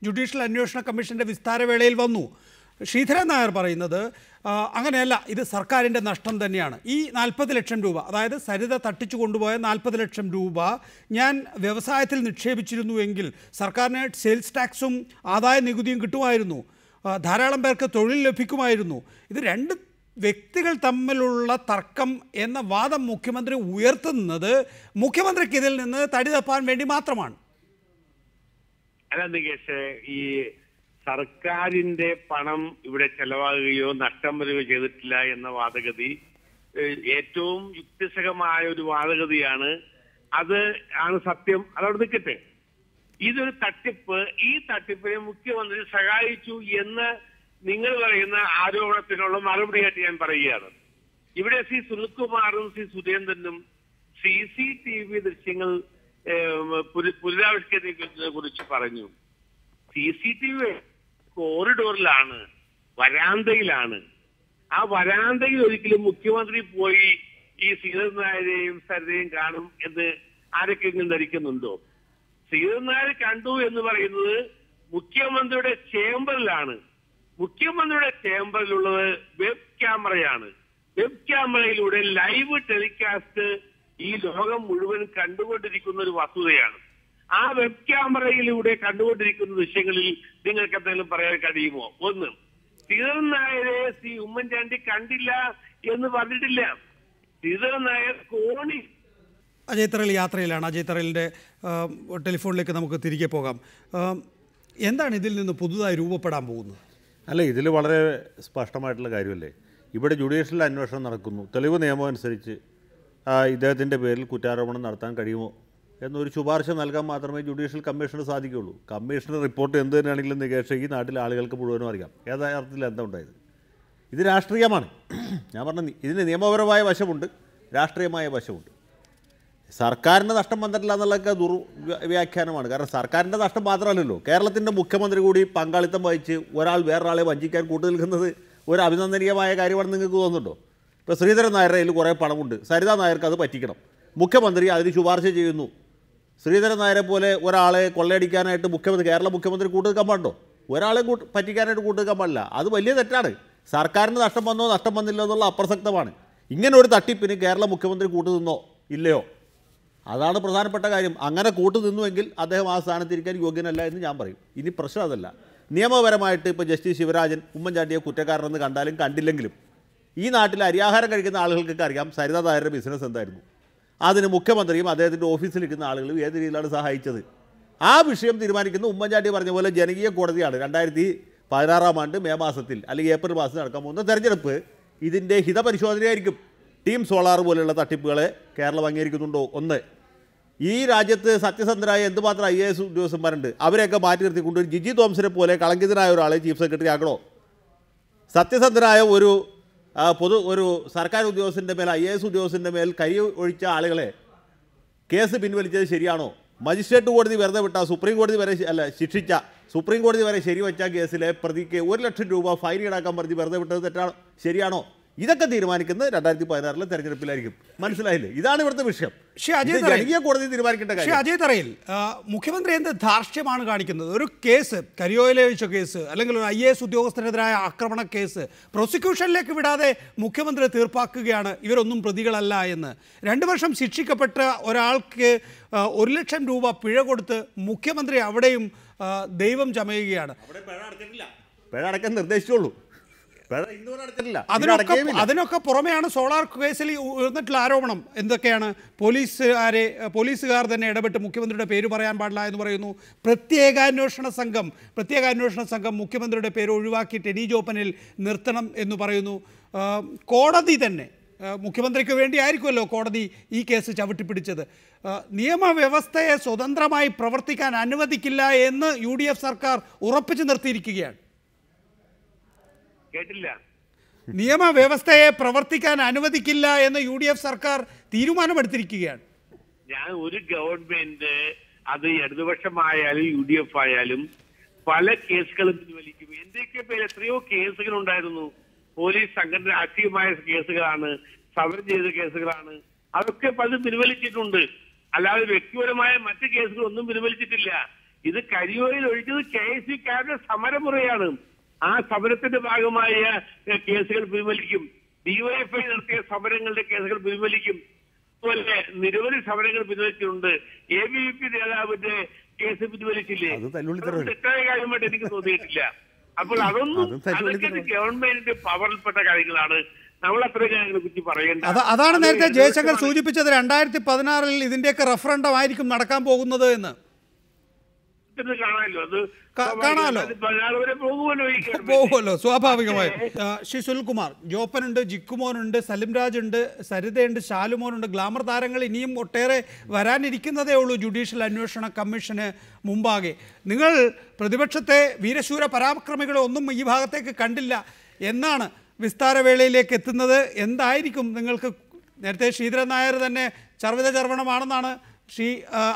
ജുഡീഷ്യൽ അന്വേഷണ കമ്മീഷന്റെ വിസ്താരവേളയിൽ വന്നു. ശ്രീധരൻ നായർ പറയുന്നത് അങ്ങനെയല്ല, ഇത് സർക്കാരിൻ്റെ നഷ്ടം തന്നെയാണ്. ഈ 40 ലക്ഷം രൂപ, അതായത് സരിത തട്ടിച്ചു കൊണ്ടുപോയ 40 ലക്ഷം രൂപ ഞാൻ വ്യവസായത്തിൽ നിക്ഷേപിച്ചിരുന്നുവെങ്കിൽ സർക്കാരിന് സെയിൽസ് ടാക്സും ആദായ നികുതിയും കിട്ടുമായിരുന്നു, ധാരാളം പേർക്ക് തൊഴിൽ ലഭിക്കുമായിരുന്നു. ഇത് രണ്ട് വ്യക്തികൾ തമ്മിലുള്ള തർക്കം എന്ന വാദം മുഖ്യമന്ത്രി ഉയർത്തുന്നത് മുഖ്യമന്ത്രിക്ക് ഇതിൽ നിന്ന് തടി തപ്പാൻ വേണ്ടി മാത്രമാണ്. അല്ല നികേഷ്, ഈ സർക്കാരിന്റെ പണം ഇവിടെ ചെലവാകുകയോ നഷ്ടം വരികയോ ചെയ്തിട്ടില്ല എന്ന വാദഗതി ഏറ്റവും യുക്തിസഹമായ ഒരു വാദഗതിയാണ്. അത് ആണ് സത്യം, അതവിടെ നിൽക്കട്ടെ. ഇതൊരു തട്ടിപ്പ്, ഈ തട്ടിപ്പിനെ മുഖ്യമന്ത്രി സഹായിച്ചു എന്ന് നിങ്ങൾ പറയുന്ന ആരോപണത്തിനുള്ള മറുപടിയായിട്ട് ഞാൻ പറയുകയാണ്. ഇവിടെ ശ്രീ സുനിൽകുമാറും ശ്രീ സുരേന്ദ്രനും CCTV ദൃശ്യങ്ങൾ പുനരാവിഷ്കരിക്കുന്നതിനെ കുറിച്ച് പറഞ്ഞു. CCTV കോറിഡോറിലാണ്, വരാന്തയിലാണ്. ആ വരാന്തയിൽ ഒരിക്കലും മുഖ്യമന്ത്രി പോയി ഈ ശ്രീധരൻ നായരെയും സരിതയും കാണും എന്ന് ആരൊക്കെങ്കിലും ധരിക്കുന്നുണ്ടോ? ശ്രീധരൻ നായർ കണ്ടു എന്ന് പറയുന്നത് മുഖ്യമന്ത്രിയുടെ ചേംബറിലാണ്. മുഖ്യമന്ത്രിയുടെ ചേംബറിലുള്ളത് വെബ് ക്യാമറയാണ്. വെബ് ക്യാമറയിലൂടെ ലൈവ് ടെലികാസ്റ്റ് ഈ ലോകം മുഴുവൻ കണ്ടുകൊണ്ടിരിക്കുന്ന ഒരു വസ്തുതയാണ്. ആ വെബ് ക്യാമറയിലൂടെ കണ്ടുകൊണ്ടിരിക്കുന്ന ദൃശ്യങ്ങളിൽ നിങ്ങൾക്ക് എന്തെങ്കിലും പറയാൻ കഴിയുമോ? ഒന്ന്, ശ്രീധരൻ നായരെ ശ്രീ ഉമ്മൻചാണ്ടി കണ്ടില്ല എന്ന് പറഞ്ഞിട്ടില്ല. ശ്രീധരൻ നായർ കോണി. അജയ് തറയിൽ യാത്രയിലാണ്. അജയ് തറയിലിൻ്റെ ടെലിഫോണിലേക്ക് നമുക്ക് തിരികെ പോകാം. എന്താണ് ഇതിൽ നിന്ന് പുതുതായി രൂപപ്പെടാൻ പോകുന്നത്? അല്ല, ഇതിൽ വളരെ സ്പഷ്ടമായിട്ടുള്ള കാര്യമല്ലേ. ഇവിടെ ജുഡീഷ്യൽ അന്വേഷണം നടക്കുന്നു. തെളിവ് നിയമം അനുസരിച്ച് ഇദ്ദേഹത്തിൻ്റെ പേരിൽ കുറ്റാരോപണം നടത്താൻ കഴിയുമോ എന്നൊരു ശുപാർശ നൽകാൻ മാത്രമേ ജുഡീഷ്യൽ കമ്മീഷന് സാധിക്കുകയുള്ളൂ. കമ്മീഷണർ റിപ്പോർട്ട് എന്ത് തന്നെയാണെങ്കിലും നികേഷ് ഈ നാട്ടിലെ ആളുകൾക്ക് മുഴുവനും അറിയാം യഥാർത്ഥത്തിൽ എന്താ ഉണ്ടായത്. ഇത് രാഷ്ട്രീയമാണ്. ഞാൻ പറഞ്ഞ ഇതിന് നിയമപരമായ വശമുണ്ട്, രാഷ്ട്രീയമായ വശമുണ്ട്. സർക്കാരിൻ്റെ നഷ്ടം വന്നിട്ടില്ല എന്നുള്ളതൊക്കെ ദുർവ്യാഖ്യാനമാണ്. കാരണം സർക്കാരിൻ്റെ നഷ്ടം മാത്രമല്ലല്ലോ, കേരളത്തിൻ്റെ മുഖ്യമന്ത്രി കൂടി പങ്കാളിത്തം വഹിച്ച് ഒരാൾ വേറൊരാളെ വഞ്ചിക്കാൻ കൂട്ടു നിൽക്കുന്നത് ഒരു അഭിനന്ദനീയമായ കാര്യമാണെന്ന് നിങ്ങൾക്ക് തോന്നുന്നുണ്ടോ? ഇപ്പോൾ ശ്രീധരൻ നായരുടെ കയ്യിൽ കുറേ പണമുണ്ട്, സരിതാ നായർക്ക് അത് പറ്റിക്കണം, മുഖ്യമന്ത്രി അതിന് ശുപാർശ ചെയ്യുന്നു. ശ്രീധരൻ നായരെ പോലെ ഒരാളെ കൊള്ളയടിക്കാനായിട്ട് കേരള മുഖ്യമന്ത്രി കൂട്ടുനിൽക്കാൻ പാടുണ്ടോ? ഒരാളെ പറ്റിക്കാനായിട്ട് കൂട്ടുനിൽക്കാൻ പാടില്ല. അത് വലിയ തെറ്റാണ്. സർക്കാരിന് നഷ്ടം വന്നോ നഷ്ടം വന്നില്ലോ എന്നുള്ള അപ്രസക്തമാണ്. ഇങ്ങനെ ഒരു തട്ടിപ്പിന് കേരള മുഖ്യമന്ത്രി കൂട്ടുനിന്നോ ഇല്ലയോ, അതാണ് പ്രധാനപ്പെട്ട കാര്യം. അങ്ങനെ കൂട്ടുനിന്നുവെങ്കിൽ അദ്ദേഹം ആ സ്ഥാനത്തിരിക്കാൻ യോഗ്യനല്ല എന്ന് ഞാൻ പറയും. ഇനി പ്രശ്നം അതല്ല. നിയമപരമായിട്ട് ഇപ്പോൾ ജസ്റ്റിസ് ശിവരാജൻ ഉമ്മൻചാണ്ടിയെ കുറ്റക്കാരനെന്ന് കണ്ടാലും കണ്ടില്ലെങ്കിലും ഈ നാട്ടിൽ അരിയാഹാരം കഴിക്കുന്ന ആളുകൾക്കൊക്കെ അറിയാം സരിതാ നായരുടെ ബിസിനസ് എന്തായിരുന്നു. അതിന് മുഖ്യമന്ത്രിയും അദ്ദേഹത്തിൻ്റെ ഓഫീസിലിരിക്കുന്ന ആളുകളും ഏത് രീതിയിലാണ് സഹായിച്ചത്. ആ വിഷയം തീരുമാനിക്കുന്ന ഉമ്മൻചാണ്ടി പറഞ്ഞ പോലെ ജനകീയ കോടതിയാണ്. 2016 മെയ് മാസത്തിൽ അല്ലെങ്കിൽ ഏപ്രിൽ മാസത്തിൽ നടക്കാൻ പോകുന്ന തെരഞ്ഞെടുപ്പ് ഇതിൻ്റെ ഹിതപരിശോധനയായിരിക്കും. ടീം സോളാർ പോലെയുള്ള തട്ടിപ്പുകളെ കേരളം അംഗീകരിക്കുന്നുണ്ടോ? ഒന്ന്, ഈ രാജ്യത്ത് സത്യസന്ധരായ എന്തുമാത്രം IAS ഉദ്യോഗസ്ഥന്മാരുണ്ട്, അവരെയൊക്കെ മാറ്റി നിർത്തിക്കൊണ്ട് ജിജി തോമസിനെ പോലെ കളങ്കിതനായ ഒരാളെ ചീഫ് സെക്രട്ടറി ആക്കണോ? സത്യസന്ധനായ ഒരു സർക്കാർ ഉദ്യോഗസ്ഥൻ്റെ മേൽ IAS ഉദ്യോഗസ്ഥൻ്റെ മേൽ കൈ ഒഴിച്ച ആളുകളെ കേസ് പിൻവലിച്ചത് ശരിയാണോ? മജിസ്ട്രേറ്റ് കോടതി വെറുതെ വിട്ട സുപ്രീം കോടതി വരെ ശിക്ഷിച്ച സുപ്രീം കോടതി വരെ ശരിവെച്ച കേസിലെ പ്രതിക്ക് 1 ലക്ഷം രൂപ ഫൈൻ ഈടാക്കാൻ പറഞ്ഞ് വെറുതെ വിട്ടത് തെറ്റാണോ ശരിയാണോ? ഇതൊക്കെ തീരുമാനിക്കുന്നത് 2016 തെരഞ്ഞെടുപ്പിലായിരിക്കും. മനസ്സിലായില്ലേ? ഇതാണ് ഇവിടുത്തെ വിഷയം. ജനകീയ കോടതി തീരുമാനിക്കേണ്ട കാര്യം. അജയ് തറയിൽ, മുഖ്യമന്ത്രി എന്ത് ധാർഷ്ട്യമാണ് കാണിക്കുന്നത്? ഒരു കേസ്, കരിയോയിലെ വെച്ച കേസ് അല്ലെങ്കിൽ ഒരു IAS ഉദ്യോഗസ്ഥനെതിരായ ആക്രമണ കേസ് പ്രോസിക്യൂഷനിലേക്ക് വിടാതെ മുഖ്യമന്ത്രി തീർപ്പാക്കുകയാണ് ഇവരൊന്നും പ്രതികളല്ല എന്ന്. 2 വർഷം ശിക്ഷിക്കപ്പെട്ട ഒരാൾക്ക് 1 ലക്ഷം രൂപ പിഴ കൊടുത്ത് മുഖ്യമന്ത്രി അവിടെയും ദൈവം ചമയുകയാണ്. പിഴ അടക്കാൻ നിർദ്ദേശിച്ചോളൂ. അതിനൊക്കെ പുറമെയാണ് സോളാർ കേസിൽ ഉയർന്നിട്ടുള്ള ആരോപണം. എന്തൊക്കെയാണ്? പോലീസുകാർ തന്നെ ഇടപെട്ട് മുഖ്യമന്ത്രിയുടെ പേര് പറയാൻ പാടില്ല എന്ന് പറയുന്നു. പ്രത്യേക അന്വേഷണ സംഘം മുഖ്യമന്ത്രിയുടെ പേര് ഒഴിവാക്കി ടെനി ജോപ്പനിൽ നിർത്തണം എന്ന് പറയുന്നു. കോടതി തന്നെ മുഖ്യമന്ത്രിക്ക് വേണ്ടിയായിരിക്കുമല്ലോ കോടതി ഈ കേസ് ചവിട്ടിപ്പിടിച്ചത്. നിയമവ്യവസ്ഥയെ സ്വതന്ത്രമായി പ്രവർത്തിക്കാൻ അനുവദിക്കില്ല എന്ന് UDF സർക്കാർ ഉറപ്പിച്ചു നിർത്തിയിരിക്കുകയാണ്. കേട്ടില്ല. നിയമവ്യവസ്ഥയെ പ്രവർത്തിക്കാൻ അനുവദിക്കില്ല എന്ന് UDF സർക്കാർ തീരുമാനമെടുത്തിരിക്കുകയാണ്. ഞാൻ ഒരു ഗവൺമെന്റ് അത് ഇടതുപക്ഷമായാലും UDF ആയാലും പല കേസുകളും പിൻവലിക്കും. എന്റെയൊക്കെ പേര് എത്രയോ കേസുകൾ ഉണ്ടായിരുന്നു. പോലീസ് സംഘടന ആക്റ്റീവമായ കേസുകളാണ്, സമരം ചെയ്ത കേസുകളാണ്. അതൊക്കെ പലതും പിൻവലിച്ചിട്ടുണ്ട്. അല്ലാതെ വ്യക്തിപരമായ മറ്റ് കേസുകളൊന്നും പിൻവലിച്ചിട്ടില്ല. ഇത് കരിയോയിൽ ഒഴിച്ചത് KSUക്കാരുടെ സമരമുറയാണ്. ആ സമരത്തിന്റെ ഭാഗമായ കേസുകൾ പിൻവലിക്കും. DYFI നടത്തിയ സമരങ്ങളുടെ കേസുകൾ പിൻവലിക്കും. അതുപോലെ നിരവധി സമരങ്ങൾ പിൻവലിച്ചിട്ടുണ്ട്. ABVP നേതാവിന്റെ കേസ് പിൻവലിച്ചില്ലേ? തെറ്റായ കാര്യമായിട്ട് എനിക്ക് തോന്നിയിട്ടില്ല. അപ്പോൾ അതൊക്കെ ഗവൺമെന്റിന്റെ പവറിൽപ്പെട്ട കാര്യങ്ങളാണ്. നമ്മൾ അത്രയും കാര്യങ്ങളെ കുറിച്ച് പറയേണ്ട. അതാണ് നേരത്തെ ജയശങ്കർ സൂചിപ്പിച്ചത് 2016 ഇതിന്റെയൊക്കെ റഫറൻഡം ആയിരിക്കും നടക്കാൻ പോകുന്നത് എന്ന്. പോകുമല്ലോ സ്വാഭാവികമായും. ശ്രീ സുനിൽകുമാർ, ജോപ്പനുണ്ട്, ജിക്കുമോനുണ്ട്, സലിംരാജ് ഉണ്ട്, സരിതയുണ്ട്, ശാലുമോനുണ്ട്. ഗ്ലാമർ താരങ്ങൾ ഇനിയും ഒട്ടേറെ വരാനിരിക്കുന്നതേ ഉള്ളൂ ജുഡീഷ്യൽ അന്വേഷണ കമ്മീഷന് മുമ്പാകെ. നിങ്ങൾ പ്രതിപക്ഷത്തെ വീരശൂര പരാക്രമികളെ ഒന്നും ഈ ഭാഗത്തേക്ക് കണ്ടില്ല എന്നാണ് വിസ്താരവേളയിലേക്ക് എത്തുന്നത്. എന്തായിരിക്കും നിങ്ങൾക്ക്? നേരത്തെ ശ്രീധരൻ നായർ തന്നെ ചർവിത ചർവണമാണെന്നാണ് ശ്രീ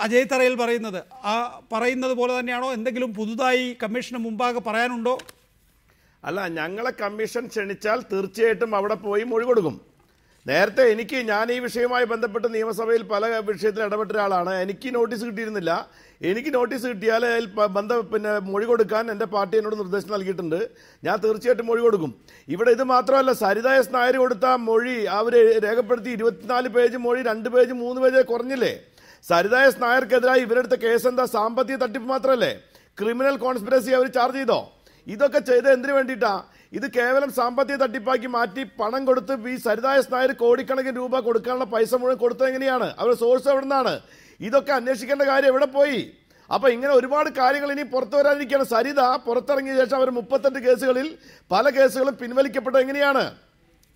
അജയ് തറയിൽ പറയുന്നത്. ആ പറയുന്നത് പോലെ തന്നെയാണോ? എന്തെങ്കിലും പുതുതായി കമ്മീഷന് മുമ്പാകെ പറയാനുണ്ടോ? അല്ല, ഞങ്ങളെ കമ്മീഷൻ ക്ഷണിച്ചാൽ തീർച്ചയായിട്ടും അവിടെ പോയി മൊഴി കൊടുക്കും. നേരത്തെ ഞാൻ ഈ വിഷയവുമായി ബന്ധപ്പെട്ട് നിയമസഭയിൽ പല വിഷയത്തിൽ ഇടപെട്ട ഒരാളാണ്. എനിക്ക് നോട്ടീസ് കിട്ടിയിരുന്നില്ല. എനിക്ക് നോട്ടീസ് കിട്ടിയാൽ മൊഴി കൊടുക്കാൻ എൻ്റെ പാർട്ടി എന്നോട് നിർദ്ദേശം നൽകിയിട്ടുണ്ട്. ഞാൻ തീർച്ചയായിട്ടും മൊഴി കൊടുക്കും. ഇവിടെ ഇത് മാത്രമല്ല, സരിത എസ് നായർ കൊടുത്ത മൊഴി അവർ രേഖപ്പെടുത്തി 24 പേജ് മൊഴി 2 പേജ് 3 പേജ് കുറഞ്ഞില്ലേ? സരിത എസ് നായർക്കെതിരായി ഇവരെടുത്ത കേസ് എന്താ? സാമ്പത്തിക തട്ടിപ്പ് മാത്രമല്ലേ? ക്രിമിനൽ കോൺസ്പിറസി അവർ ചാർജ് ചെയ്തോ? ഇതൊക്കെ ചെയ്ത് എന്തിനു വേണ്ടിയിട്ടാ? ഇത് കേവലം സാമ്പത്തിക തട്ടിപ്പാക്കി മാറ്റി പണം കൊടുത്ത് ഈ സരിത എസ് നായർ കോടിക്കണക്കിന് രൂപ കൊടുക്കാനുള്ള പൈസ മുഴുവൻ കൊടുത്തത് എങ്ങനെയാണ്? അവരുടെ സോഴ്സ് എവിടെ നിന്നാണ്? ഇതൊക്കെ അന്വേഷിക്കേണ്ട കാര്യം എവിടെ പോയി? അപ്പൊ ഇങ്ങനെ ഒരുപാട് കാര്യങ്ങൾ ഇനി പുറത്തു വരാനിരിക്കുകയാണ്. സരിത പുറത്തിറങ്ങിയ ശേഷം അവർ 38 കേസുകളിൽ പല കേസുകളും പിൻവലിക്കപ്പെട്ടത് എങ്ങനെയാണ്?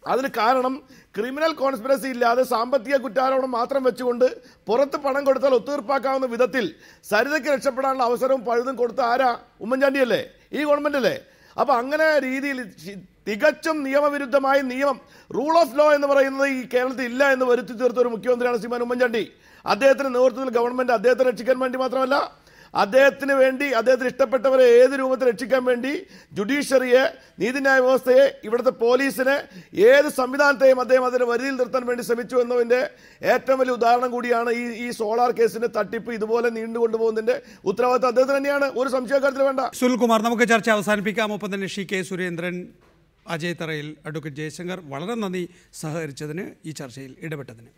അതിന് കാരണം ക്രിമിനൽ കോൺസ്പിറസി ഇല്ലാതെ സാമ്പത്തിക കുറ്റാരോപണം മാത്രം വെച്ചുകൊണ്ട് പുറത്ത് പണം കൊടുത്താൽ ഒത്തുതീർപ്പാക്കാവുന്ന വിധത്തിൽ സരിതയ്ക്ക് രക്ഷപ്പെടാനുള്ള അവസരവും പഴുതും കൊടുത്ത ആരാ? ഉമ്മൻചാണ്ടിയല്ലേ? ഈ ഗവൺമെന്റ് അല്ലേ? അപ്പൊ അങ്ങനെ രീതിയിൽ തികച്ചും നിയമവിരുദ്ധമായ റൂൾ ഓഫ് ലോ എന്ന് പറയുന്നത് ഈ കേരളത്തിൽ ഇല്ല എന്ന് വരുത്തി തീർത്ത ഒരു മുഖ്യമന്ത്രിയാണ് ശ്രീമാൻ ഉമ്മൻചാണ്ടി. അദ്ദേഹത്തിന്റെ നേതൃത്വത്തിൽ ഗവൺമെന്റ് അദ്ദേഹത്തെ രക്ഷിക്കാൻ വേണ്ടി മാത്രമല്ല, അദ്ദേഹത്തിന് വേണ്ടി, അദ്ദേഹത്തിന് ഇഷ്ടപ്പെട്ടവരെ ഏത് രൂപത്തിൽ രക്ഷിക്കാൻ വേണ്ടി ജുഡീഷ്യറിയെ, നീതിന്യായ വ്യവസ്ഥയെ, ഇവിടുത്തെ പോലീസിനെ, ഏത് സംവിധാനത്തെയും അദ്ദേഹം അതിന്റെ വരിയിൽ നിർത്താൻ വേണ്ടി ശ്രമിച്ചു എന്നതിന്റെ ഏറ്റവും വലിയ ഉദാഹരണം കൂടിയാണ് ഈ സോളാർ കേസിന്റെ തട്ടിപ്പ് ഇതുപോലെ നീണ്ടുകൊണ്ടുപോകുന്നതിന്റെ ഉത്തരവാദിത്വം അദ്ദേഹത്തിന് തന്നെയാണ്. ഒരു സംശയക്കാര്യത്തിൽ വേണ്ട. സുനിൽകുമാർ, നമുക്ക് ചർച്ച അവസാനിപ്പിക്കാം. ഒപ്പം തന്നെ ശ്രീ കെ സുരേന്ദ്രൻ, അജയ് തറയിൽ, അഡ്വക്കേറ്റ് ജയശങ്കർ, വളരെ നന്ദി സഹകരിച്ചതിന്, ഈ ചർച്ചയിൽ ഇടപെട്ടതിന്.